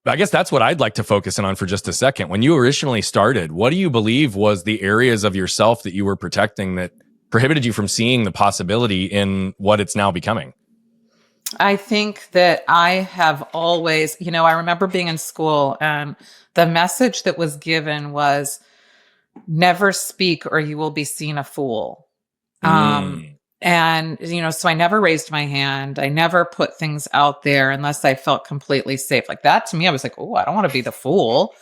But I guess that's what I'd like to focus in on for just a second. When you originally started, what do you believe was the areas of yourself that you were protecting that prohibited you from seeing the possibility in what it's now becoming? I think that I have always, I remember being in school, and the message that was given was, never speak or you will be seen a fool. And, so I never raised my hand. I never put things out there unless I felt completely safe. Like that to me, I was like, oh, I don't want to be the fool.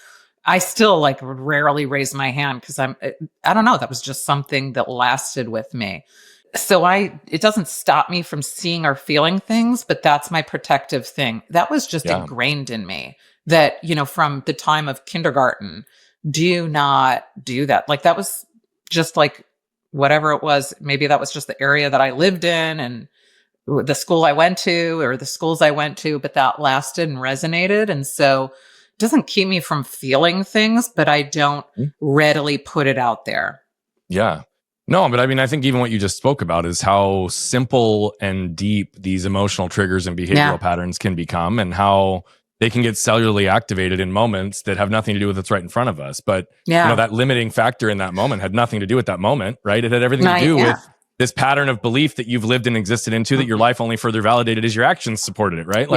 I still would rarely raise my hand, because I don't know. That was just something that lasted with me. So it doesn't stop me from seeing or feeling things, but that's my protective thing. That was just ingrained in me, that, from the time of kindergarten, do not do that. Like, that was just like whatever it was. Maybe that was just the area that I lived in and the school I went to, or the schools I went to, but that lasted and resonated. And so it doesn't keep me from feeling things, but I don't readily put it out there. Yeah. No, but I mean, I think even what you just spoke about is how simple and deep these emotional triggers and behavioral patterns can become, and how they can get cellularly activated in moments that have nothing to do with what's right in front of us. But that limiting factor in that moment had nothing to do with that moment, right? It had everything to do with this pattern of belief that you've lived and existed into, that your life only further validated as your actions supported it, right?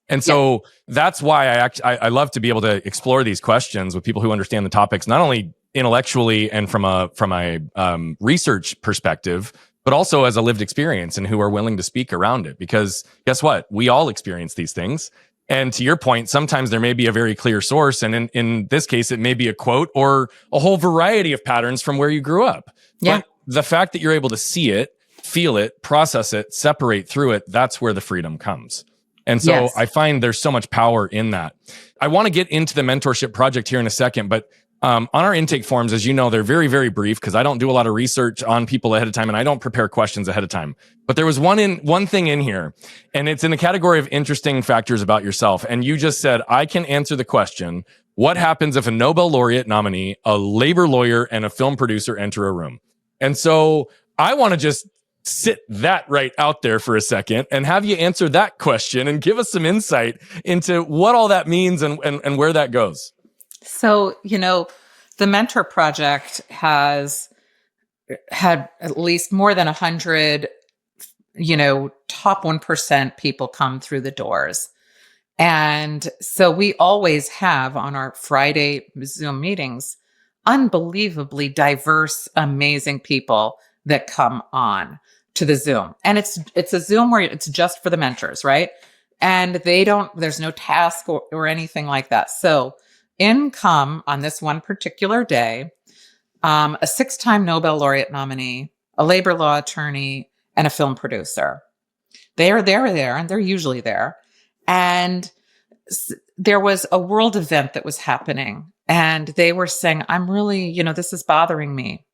And so that's why I love to be able to explore these questions with people who understand the topics, not only intellectually and from a research perspective, but also as a lived experience, and who are willing to speak around it. Because guess what? We all experience these things. And to your point, sometimes there may be a very clear source. And in this case, it may be a quote or a whole variety of patterns from where you grew up. Yeah. But the fact that you're able to see it, feel it, process it, separate through it, that's where the freedom comes. And so I find there's so much power in that. I want to get into the mentorship project here in a second, but on our intake forms, as you know, they're very, very brief, because I don't do a lot of research on people ahead of time, and I don't prepare questions ahead of time. But there was one thing in here, and it's in the category of interesting factors about yourself. And you just said, I can answer the question, what happens if a Nobel laureate nominee, a labor lawyer, and a film producer enter a room? And so I want to just sit that right out there for a second and have you answer that question and give us some insight into what all that means and where that goes. So, the Mentor Project has had at least more than 100, top 1% people come through the doors. And so we always have on our Friday Zoom meetings, unbelievably diverse, amazing people that come on to the Zoom. And it's a Zoom where it's just for the mentors, right? And there's no task or anything like that. So in come on this one particular day, a 6-time Nobel laureate nominee, a labor law attorney, and a film producer. They're there, and they're usually there. And there was a world event that was happening, and they were saying, I'm really, this is bothering me.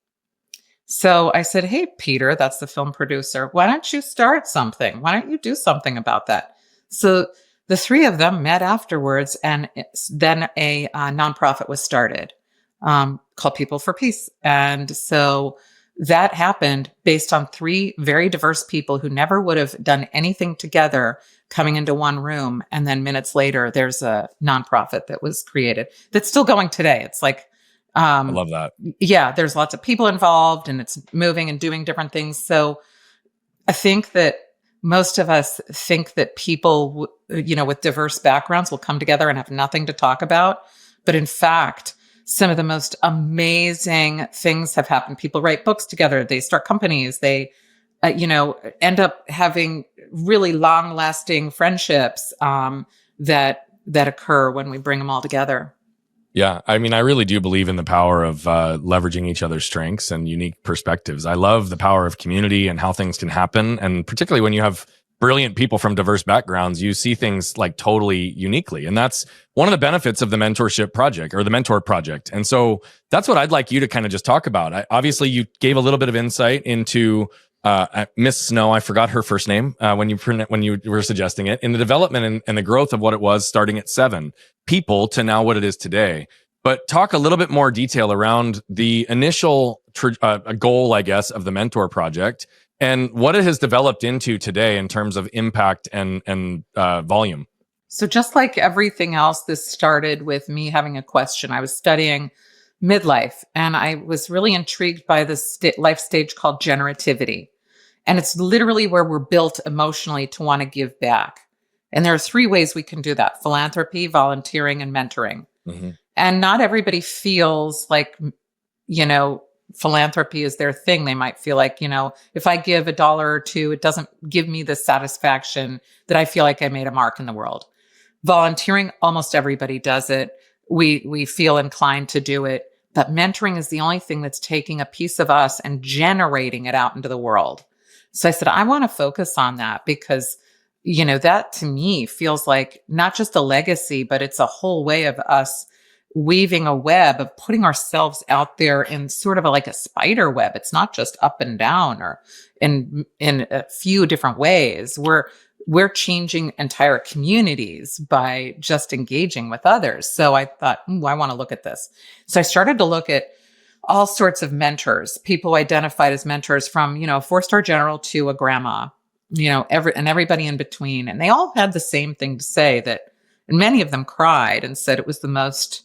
So I said, hey, Peter, that's the film producer. Why don't you start something? Why don't you do something about that? So the three of them met afterwards, and then a nonprofit was started called People for Peace. And so that happened based on 3 very diverse people who never would have done anything together coming into one room. And then minutes later, there's a nonprofit that was created that's still going today. It's like, I love that. Yeah, there's lots of people involved, and it's moving and doing different things. So I think that most of us think that people, with diverse backgrounds will come together and have nothing to talk about. But in fact, some of the most amazing things have happened. People write books together. They start companies. They, end up having really long-lasting friendships that occur when we bring them all together. Yeah, I mean, I really do believe in the power of leveraging each other's strengths and unique perspectives. I love the power of community and how things can happen. And particularly when you have brilliant people from diverse backgrounds, you see things like totally uniquely. And that's one of the benefits of the mentorship project or the mentor project. And so that's what I'd like you to kind of just talk about. Obviously, you gave a little bit of insight into Miss Snow. I forgot her first name when you were suggesting it, in the development and the growth of what it was starting at 7 people to now what it is today. But talk a little bit more detail around the initial goal, I guess, of the mentor project and what it has developed into today in terms of impact and volume. So just like everything else, this started with me having a question. I was studying midlife, and I was really intrigued by this life stage called generativity. And it's literally where we're built emotionally to want to give back. And there are 3 ways we can do that: philanthropy, volunteering, and mentoring. Mm-hmm. And not everybody feels like, philanthropy is their thing. They might feel like, if I give $1 or $2, it doesn't give me the satisfaction that I feel like I made a mark in the world. Volunteering, almost everybody does it. We feel inclined to do it. But mentoring is the only thing that's taking a piece of us and generating it out into the world. So I said, I want to focus on that because, that to me feels like not just a legacy, but it's a whole way of us weaving a web of putting ourselves out there in sort of like a spider web. It's not just up and down or in a few different ways. We're changing entire communities by just engaging with others. So I thought, I want to look at this. So I started to look at all sorts of mentors, people identified as mentors from, a 4-star general to a grandma, everybody in between. And they all had the same thing to say, that, and many of them cried and said it was the most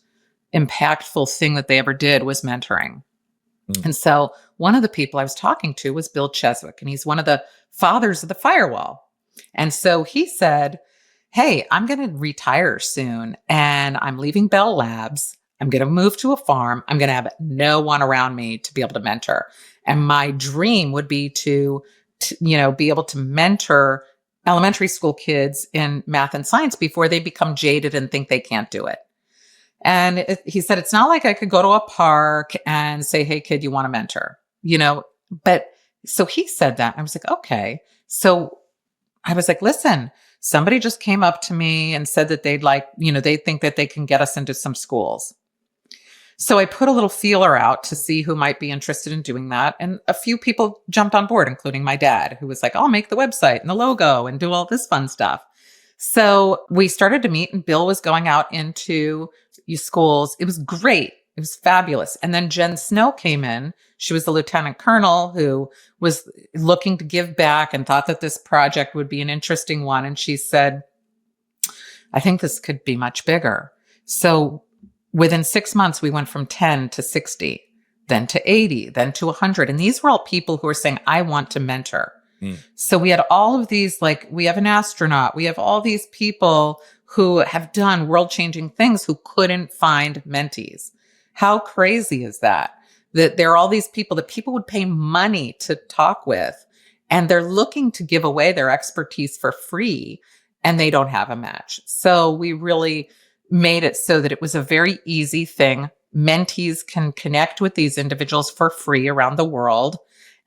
impactful thing that they ever did was mentoring. Mm. And so one of the people I was talking to was Bill Cheswick, and he's one of the fathers of the firewall. And so he said, hey, I'm going to retire soon, and I'm leaving Bell Labs. I'm going to move to a farm. I'm going to have no one around me to be able to mentor. And my dream would be to be able to mentor elementary school kids in math and science before they become jaded and think they can't do it. And he said, it's not like I could go to a park and say, hey, kid, you want to mentor, but so he said that. I was like, okay. So I was like, listen, somebody just came up to me and said that they'd like, they think that they can get us into some schools. So I put a little feeler out to see who might be interested in doing that. And a few people jumped on board, including my dad, who was like, I'll make the website and the logo and do all this fun stuff. So we started to meet, and Bill was going out into schools. It was great. It was fabulous. And then Jen Snow came in. She was the lieutenant colonel who was looking to give back and thought that this project would be an interesting one. And she said, I think this could be much bigger. So within 6 months, we went from 10 to 60, then to 80, then to 100. And these were all people who were saying, I want to mentor. Mm. So we had all of these, like, we have an astronaut, we have all these people who have done world-changing things who couldn't find mentees. How crazy is that? That there are all these people that people would pay money to talk with, and they're looking to give away their expertise for free, and they don't have a match. So we really made it so that it was a very easy thing. Mentees can connect with these individuals for free around the world.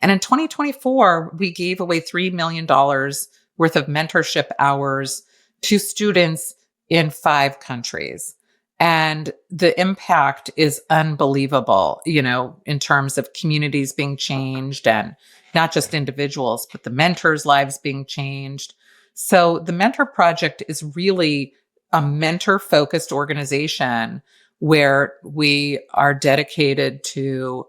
And in 2024, we gave away $3 million worth of mentorship hours to students in 5 countries. And the impact is unbelievable, in terms of communities being changed and not just individuals, but the mentors' lives being changed. So the Mentor Project is really a mentor-focused organization where we are dedicated to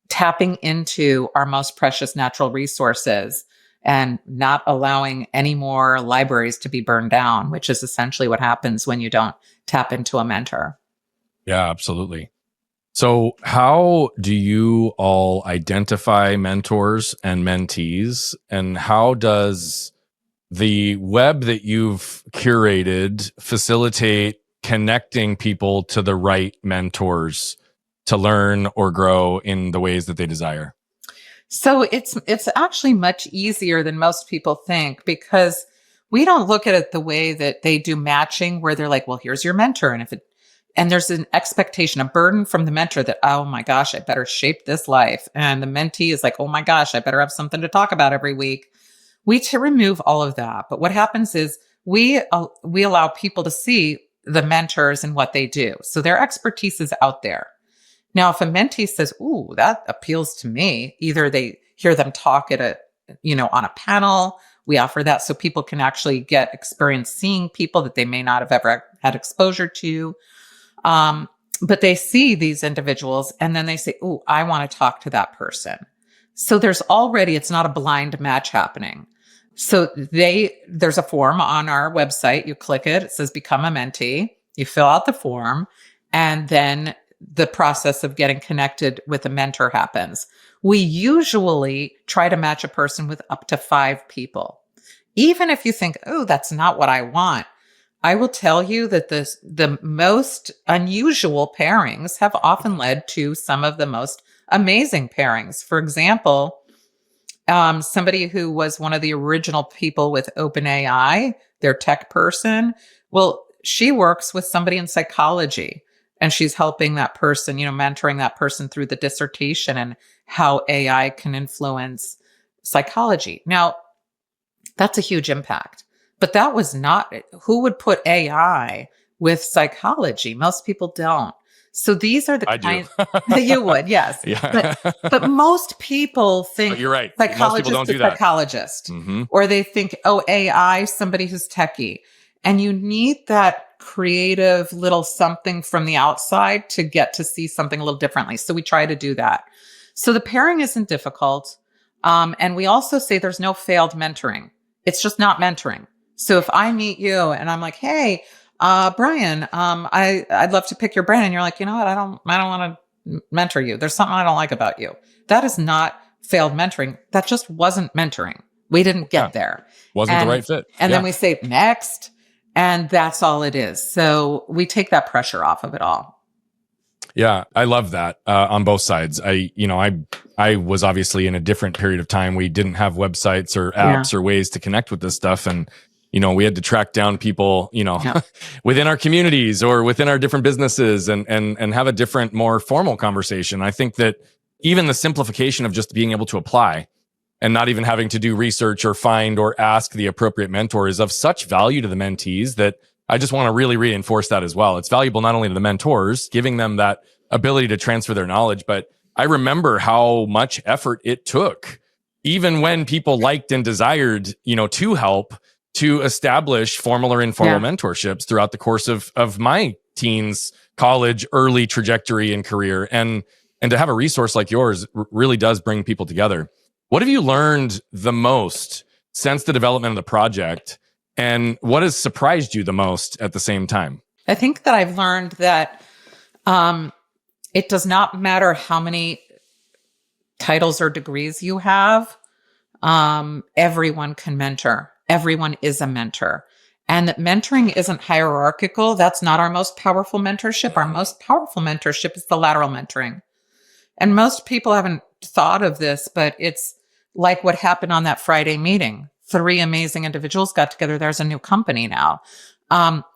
tapping into our most precious natural resources and not allowing any more libraries to be burned down, which is essentially what happens when you don't tap into a mentor. Yeah, absolutely. So how do you all identify mentors and mentees, and how does the web that you've curated facilitate connecting people to the right mentors to learn or grow in the ways that they desire? So it's actually much easier than most people think, because we don't look at it the way that they do matching, where they're like, well, here's your mentor. And there's an expectation, a burden from the mentor that, oh my gosh, I better shape this life. And the mentee is like, oh my gosh, I better have something to talk about every week. We to remove all of that. But what happens is we allow people to see the mentors and what they do. So their expertise is out there. Now, if a mentee says, ooh, that appeals to me, either they hear them talk at on a panel. We offer that so people can actually get experience seeing people that they may not have ever had exposure to. But they see these individuals and then they say, ooh, I want to talk to that person. So it's not a blind match happening. So there's a form on our website. You click it. It says become a mentee. You fill out the form, and then the process of getting connected with a mentor happens. We usually try to match a person with up to 5 people. Even if you think, oh, that's not what I want, I will tell you that the most unusual pairings have often led to some of the most amazing pairings. For example, somebody who was one of the original people with OpenAI, their tech person, well, she works with somebody in psychology, and she's helping that person, mentoring that person through the dissertation and how AI can influence psychology. Now, that's a huge impact. But that was not, who would put AI with psychology? Most people don't. So these are the kinds that you would, yes. Yeah. But most people think you're right. Psychologist Most people don't do is that. psychologist. Mm-hmm. Or they think, oh, AI, somebody who's techie. And you need that creative little something from the outside to get to see something a little differently. So we try to do that. So the pairing isn't difficult. And we also say there's no failed mentoring. It's just not mentoring. So if I meet you and I'm like, hey, Brian, I'd love to pick your brain. And you're like, you know what? I don't want to mentor you. There's something I don't like about you. That is not failed mentoring. That just wasn't mentoring. We didn't get there. Wasn't the right fit. And then we say next, and that's all it is. So we take that pressure off of it all. Yeah, I love that on both sides. I was obviously in a different period of time. We didn't have websites or apps or ways to connect with this stuff. And, we had to track down people, within our communities or within our different businesses and have a different, more formal conversation. I think that even the simplification of just being able to apply and not even having to do research or find or ask the appropriate mentor is of such value to the mentees that I just want to really reinforce that as well. It's valuable not only to the mentors, giving them that ability to transfer their knowledge, but I remember how much effort it took, even when people liked and desired, to help, to establish formal or informal mentorships throughout the course of my teens, college, early trajectory and career. And to have a resource like yours really does bring people together. What have you learned the most since the development of the project? And what has surprised you the most at the same time? I think that I've learned that it does not matter how many titles or degrees you have. Everyone can mentor. Everyone is a mentor. And that mentoring isn't hierarchical. That's not our most powerful mentorship. Our most powerful mentorship is the lateral mentoring. And most people haven't thought of this, but it's like what happened on that Friday meeting. 3 amazing individuals got together. There's a new company now.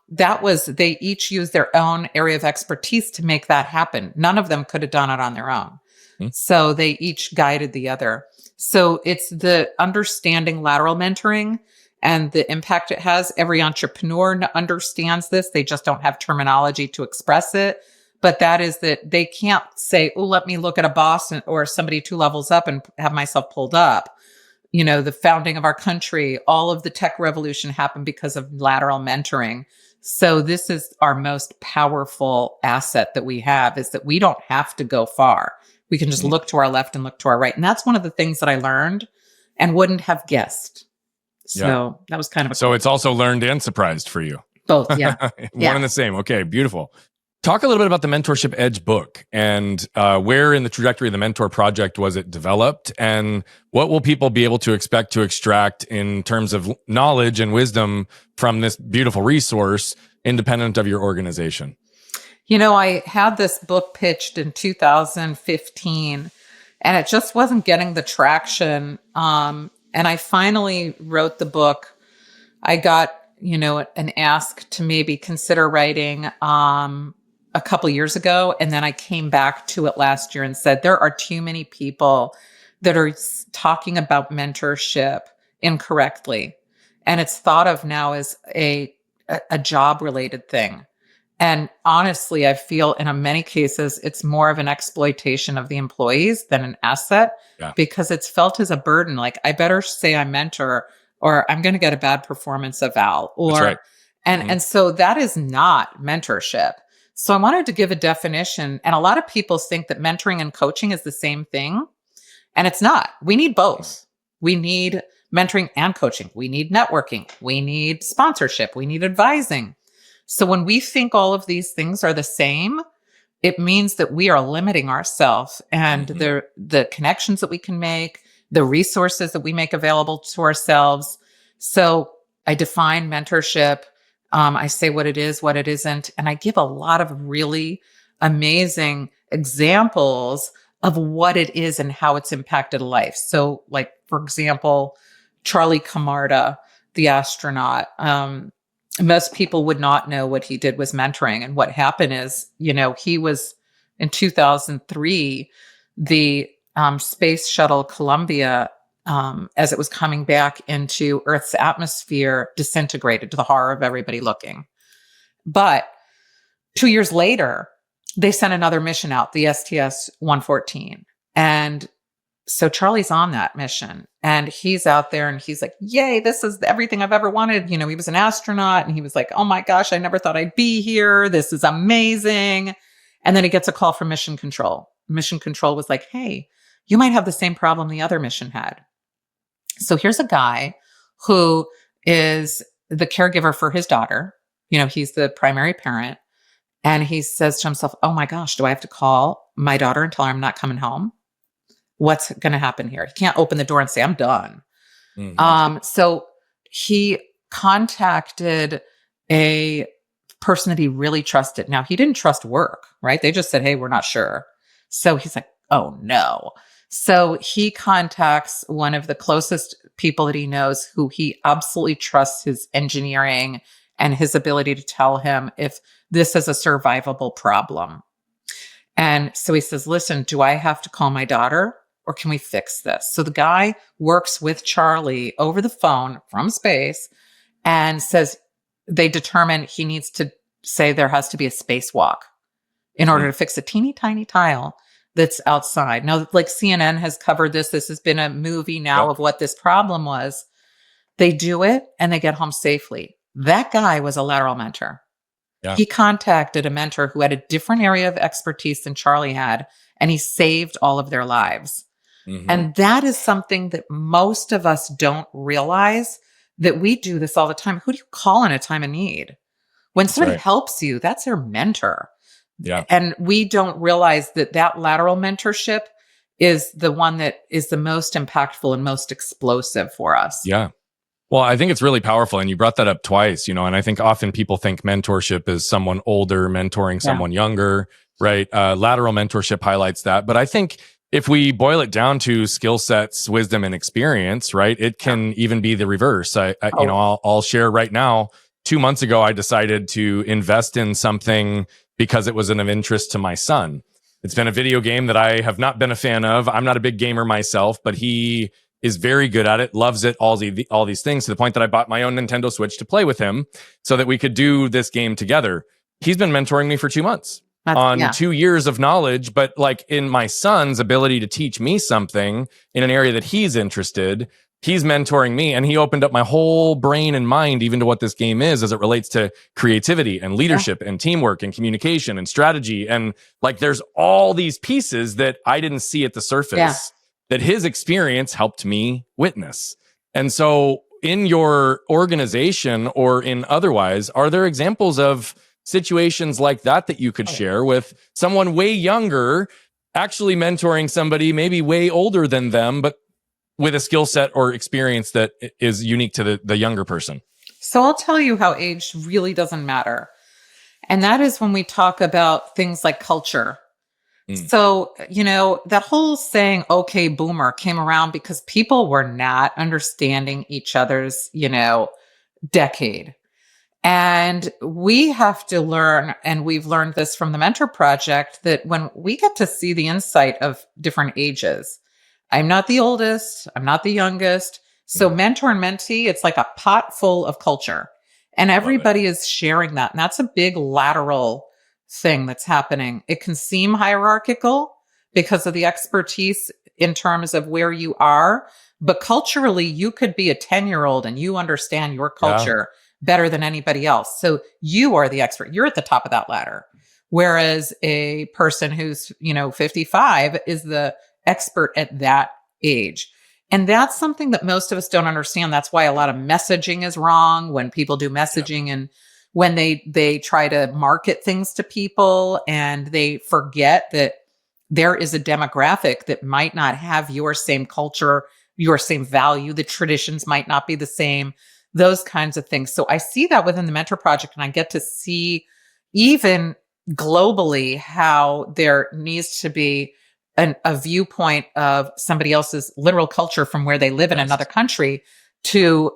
they each used their own area of expertise to make that happen. None of them could have done it on their own. So they each guided the other. So it's the understanding lateral mentoring and the impact it has. Every entrepreneur understands this. They just don't have terminology to express it. But that is that they can't say, oh, let me look at a boss or somebody 2 levels up and have myself pulled up. The founding of our country, all of the tech revolution happened because of lateral mentoring. So this is our most powerful asset that we have, is that we don't have to go far. We can just look to our left and look to our right. And that's one of the things that I learned and wouldn't have guessed. So that was kind of So it's also learned and surprised for you. Both, yeah. One and the same. Okay, beautiful. Talk a little bit about the Mentorship Edge book and where in the trajectory of the Mentor Project was it developed, and what will people be able to expect to extract in terms of knowledge and wisdom from this beautiful resource, independent of your organization? I had this book pitched in 2015, and it just wasn't getting the traction. And I finally wrote the book. I got, an ask to maybe consider writing a couple years ago. And then I came back to it last year and said, there are too many people that are talking about mentorship incorrectly. And it's thought of now as a job related thing. And honestly, I feel in many cases, it's more of an exploitation of the employees than an asset, because it's felt as a burden. Like, I better say I mentor, or I'm going to get a bad performance eval, or, that's right. And so that is not mentorship. So I wanted to give a definition. And a lot of people think that mentoring and coaching is the same thing. And it's not. We need both. We need mentoring and coaching. We need networking. We need sponsorship. We need advising. So when we think all of these things are the same, it means that we are limiting ourselves and the connections that we can make, the resources that we make available to ourselves. So I define mentorship. I say what it is, what it isn't. And I give a lot of really amazing examples of what it is and how it's impacted life. So, like, for example, Charlie Camarda, the astronaut, most people would not know what he did was mentoring. And what happened is, he was in 2003, the space shuttle Columbia, as it was coming back into Earth's atmosphere, disintegrated, to the horror of everybody looking. But 2 years later, they sent another mission out, the STS-114. And so Charlie's on that mission, and he's out there and he's like, yay, this is everything I've ever wanted. He was an astronaut, and he was like, oh my gosh, I never thought I'd be here. This is amazing. And then he gets a call from Mission Control. Mission Control was like, hey, you might have the same problem the other mission had. So here's a guy who is the caregiver for his daughter. He's the primary parent. And he says to himself, oh my gosh, do I have to call my daughter and tell her I'm not coming home? What's going to happen here? He can't open the door and say, I'm done. So he contacted a person that he really trusted. Now, he didn't trust work, right? They just said, hey, we're not sure. So he's like, oh no. So he contacts one of the closest people that he knows, who he absolutely trusts his engineering and his ability to tell him if this is a survivable problem. And so he says, listen, do I have to call my daughter, or can we fix this? So the guy works with Charlie over the phone from space and says they determine he needs to say there has to be a spacewalk in order to fix a teeny tiny tile that's outside. Now, like, CNN has covered this. This has been a movie now of what this problem was. They do it and they get home safely. That guy was a lateral mentor. Yeah. He contacted a mentor who had a different area of expertise than Charlie had, and he saved all of their lives. And that is something that most of us don't realize, that we do this all the time. Who do you call in a time of need? When somebody helps you, that's their mentor. Yeah. And we don't realize that lateral mentorship is the one that is the most impactful and most explosive for us. Yeah. Well, I think it's really powerful. And you brought that up twice, and I think often people think mentorship is someone older mentoring someone younger, right? Lateral mentorship highlights that. But I think if we boil it down to skill sets, wisdom, and experience, right, it can even be the reverse. I'll share right now. 2 months ago, I decided to invest in something because it was of interest to my son. It's been a video game that I have not been a fan of. I'm not a big gamer myself, but he is very good at it, loves it, all these things, to the point that I bought my own Nintendo Switch to play with him so that we could do this game together. He's been mentoring me for 2 months on 2 years of knowledge, but like in my son's ability to teach me something in an area that he's interested, he's mentoring me, and he opened up my whole brain and mind even to what this game is as it relates to creativity and leadership and teamwork and communication and strategy. And like, there's all these pieces that I didn't see at the surface that his experience helped me witness. And so in your organization or in otherwise, are there examples of situations like that you could share with someone way younger, actually mentoring somebody maybe way older than them, but with a skill set or experience that is unique to the younger person? So I'll tell you how age really doesn't matter. And that is when we talk about things like culture. So, that whole saying, okay, boomer, came around because people were not understanding each other's, decade. And we have to learn, and we've learned this from the Mentor Project, that when we get to see the insight of different ages, I'm not the oldest, I'm not the youngest. So mentor and mentee, it's like a pot full of culture. And everybody is sharing that. And that's a big lateral thing that's happening. It can seem hierarchical because of the expertise in terms of where you are. But culturally, you could be a 10-year-old and you understand your culture better than anybody else. So you are the expert. You're at the top of that ladder. Whereas a person who's, 55 is the expert at that age. And that's something that most of us don't understand. That's why a lot of messaging is wrong when people do messaging and when they try to market things to people, and they forget that there is a demographic that might not have your same culture, your same value. The traditions might not be the same, those kinds of things. So I see that within the Mentor Project, and I get to see even globally how there needs to be a viewpoint of somebody else's literal culture from where they live in another country to,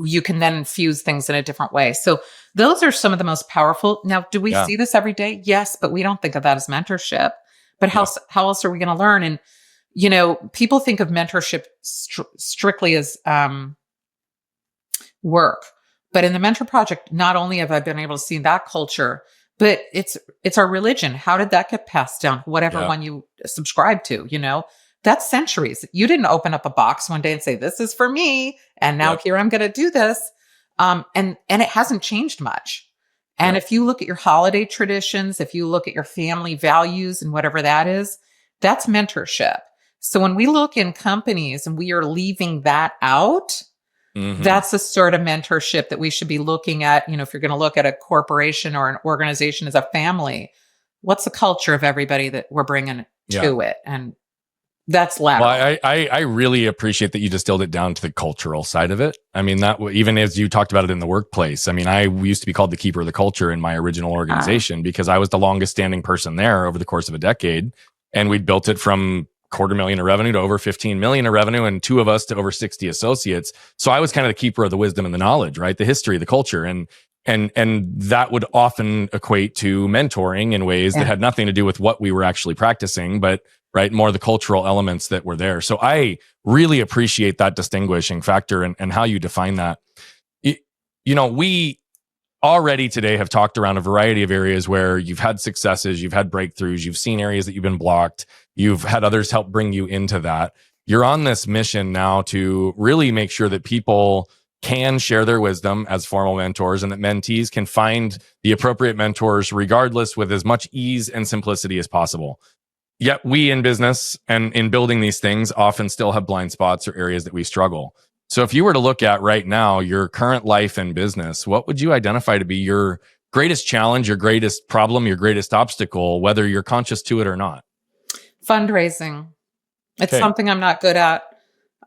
you can then infuse things in a different way. So those are some of the most powerful. Now, do we see this every day? Yes, but we don't think of that as mentorship. But how else are we going to learn? And, people think of mentorship strictly as work. But in the Mentor Project, not only have I been able to see that culture, but it's our religion. How did that get passed down? Whatever one you subscribe to, that's centuries. You didn't open up a box one day and say, this is for me, and now here I'm going to do this. And it hasn't changed much. And if you look at your holiday traditions, if you look at your family values and whatever that is, that's mentorship. So when we look in companies and we are leaving that out, that's the sort of mentorship that we should be looking at. If you're going to look at a corporation or an organization as a family, what's the culture of everybody that we're bringing to it? And that's lateral. Well, I really appreciate that you distilled it down to the cultural side of it. I mean, that even as you talked about it in the workplace, I mean, I used to be called the keeper of the culture in my original organization because I was the longest standing person there over the course of a decade. And we'd built it from $250,000 in revenue to over 15 million in revenue, and 2 of us to over 60 associates. So I was kind of the keeper of the wisdom and the knowledge, right? The history, the culture. And that would often equate to mentoring in ways that had nothing to do with what we were actually practicing, but more the cultural elements that were there. So I really appreciate that distinguishing factor and how you define that. We already today have talked around a variety of areas where you've had successes, you've had breakthroughs, you've seen areas that you've been blocked, you've had others help bring you into that. You're on this mission now to really make sure that people can share their wisdom as formal mentors, and that mentees can find the appropriate mentors regardless, with as much ease and simplicity as possible. Yet we in business and in building these things often still have blind spots or areas that we struggle. So if you were to look at right now your current life and business, what would you identify to be your greatest challenge, your greatest problem, your greatest obstacle, whether you're conscious to it or not? Fundraising. It's something I'm not good at.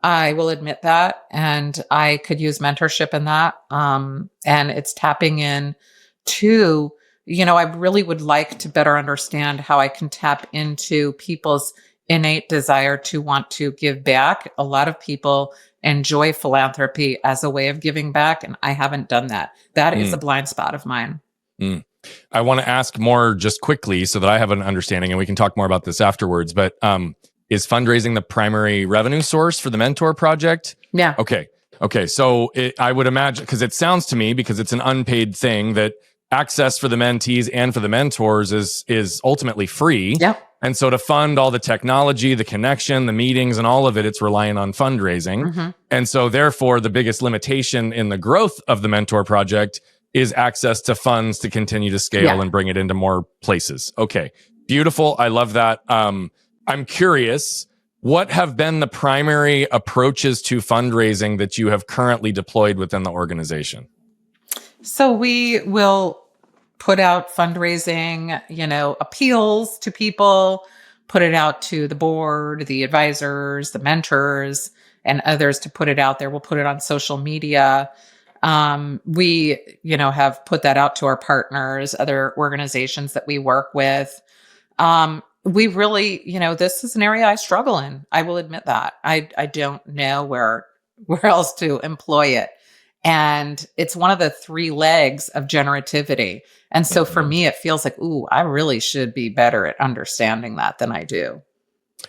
I will admit that. And I could use mentorship in that. And it's tapping in to, I really would like to better understand how I can tap into people's innate desire to want to give back. A lot of people enjoy philanthropy as a way of giving back. And I haven't done that. That is Mm. a blind spot of mine. I want to ask more just quickly so that I have an understanding, and we can talk more about this afterwards. But is fundraising the primary revenue source for the Mentor project? Yeah. Okay. So I would imagine, because it sounds to me, because it's an unpaid thing, that access for the mentees and for the mentors is ultimately free. Yep. And so to fund all the technology, the connection, the meetings, and all of it, it's relying on fundraising. Mm-hmm. And so therefore, the biggest limitation in the growth of the Mentor project is access to funds to continue to scale and bring it into more places. Okay, beautiful. I love that. I'm curious, what have been the primary approaches to fundraising that you have currently deployed within the organization? So we will put out fundraising, appeals to people, put it out to the board, the advisors, the mentors, and others to put it out there. We'll put it on social media. We, have put that out to our partners, other organizations that we work with. We really, this is an area I struggle in. I will admit that. I don't know where else to employ it. And it's one of the 3 legs of generativity. And so for me, it feels like, ooh, I really should be better at understanding that than I do.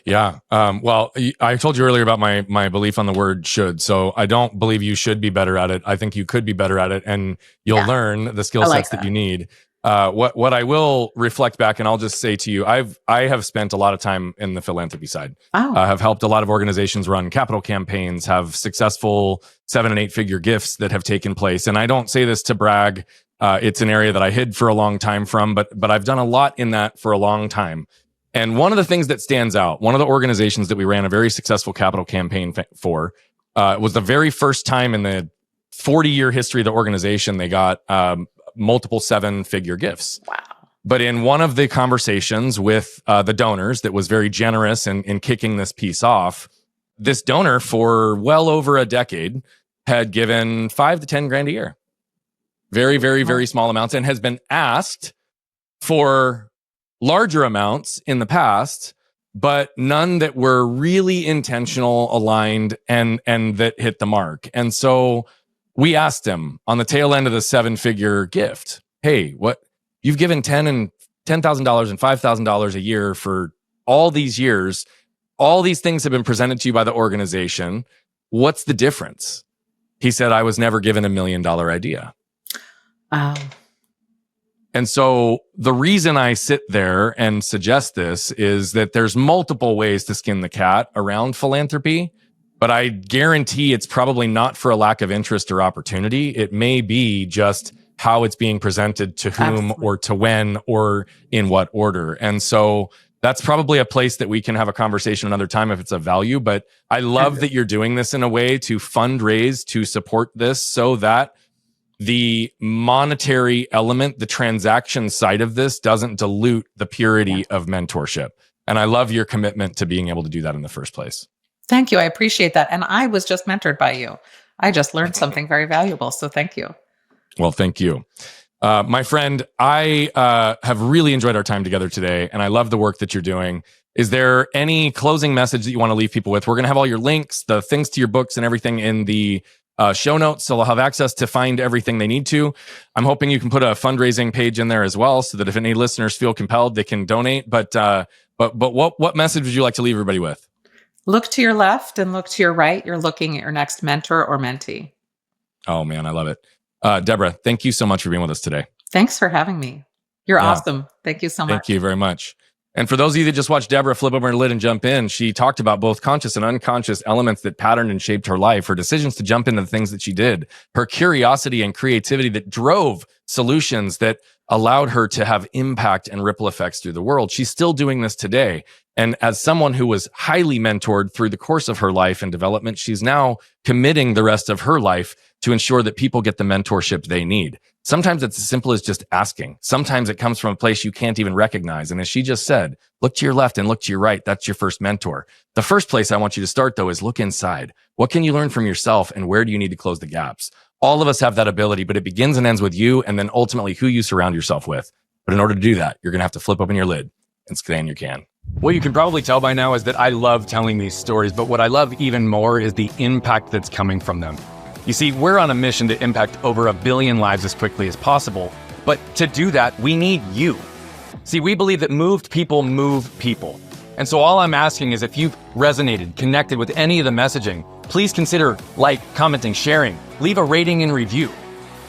Yeah. Well, I told you earlier about my belief on the word should. So I don't believe you should be better at it. I think you could be better at it, and you'll learn the skill sets that you need. What I will reflect back, and I'll just say to you, I have spent a lot of time in the philanthropy side. I have helped a lot of organizations run capital campaigns, have successful 7- and 8-figure gifts that have taken place. And I don't say this to brag. It's an area that I hid for a long time from, but I've done a lot in that for a long time. And one of the things that stands out, one of the organizations that we ran a very successful capital campaign for, was the very first time in the 40-year history of the organization they got multiple 7-figure gifts. Wow. But in one of the conversations with the donors that was very generous in kicking this piece off, this donor for well over a decade had given $5,000 to $10,000 a year. Very, very, very small amounts, and has been asked for larger amounts in the past, but none that were really intentional, aligned, and that hit the mark. And so we asked him on the tail end of the 7-figure gift, hey, what you've given $10,000 and $5,000 a year for all these years, all these things have been presented to you by the organization. What's the difference? He said, I was never given $1 million idea. And so the reason I sit there and suggest this is that there's multiple ways to skin the cat around philanthropy, but I guarantee it's probably not for a lack of interest or opportunity. It may be just how it's being presented to whom or to when or in what order. And so that's probably a place that we can have a conversation another time if it's of value. But I love that you're doing this in a way to fundraise, to support this so that the monetary element, the transaction side of this doesn't dilute the purity of mentorship. And I love your commitment to being able to do that in the first place. Thank you. I appreciate that. And I was just mentored by you. I just learned something very valuable. So thank you. Well, thank you. My friend, I have really enjoyed our time together today, and I love the work that you're doing. Is there any closing message that you want to leave people with? We're going to have all your links, the things to your books and everything in the show notes, so they'll have access to find everything they need to. I'm hoping you can put a fundraising page in there as well, so that if any listeners feel compelled, they can donate. But what message would you like to leave everybody with? Look to your left and look to your right. You're looking at your next mentor or mentee. Oh man, I love it. Deborah, thank you so much for being with us today. Thanks for having me. You're awesome. Thank you so much. Thank you very much. And for those of you that just watched Deborah flip over her lid and jump in, she talked about both conscious and unconscious elements that patterned and shaped her life, her decisions to jump into the things that she did, her curiosity and creativity that drove solutions that allowed her to have impact and ripple effects through the world. She's still doing this today. And as someone who was highly mentored through the course of her life and development, she's now committing the rest of her life to ensure that people get the mentorship they need. Sometimes it's as simple as just asking. Sometimes it comes from a place you can't even recognize. And as she just said, look to your left and look to your right. That's your first mentor. The first place I want you to start, though, is look inside. What can you learn from yourself, and where do you need to close the gaps? All of us have that ability, but it begins and ends with you, and then ultimately who you surround yourself with. But in order to do that, you're going to have to flip open your lid and stay in your can. What you can probably tell by now is that I love telling these stories, but what I love even more is the impact that's coming from them. You see, we're on a mission to impact over 1 billion lives as quickly as possible, but to do that, we need you. See, we believe that moved people move people. And so all I'm asking is if you've resonated, connected with any of the messaging, please consider commenting, sharing, leave a rating and review.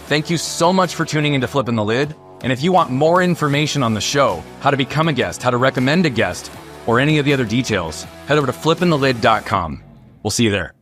Thank you so much for tuning into Flipping the Lid. And if you want more information on the show, how to become a guest, how to recommend a guest, or any of the other details, head over to flippingthelid.com. We'll see you there.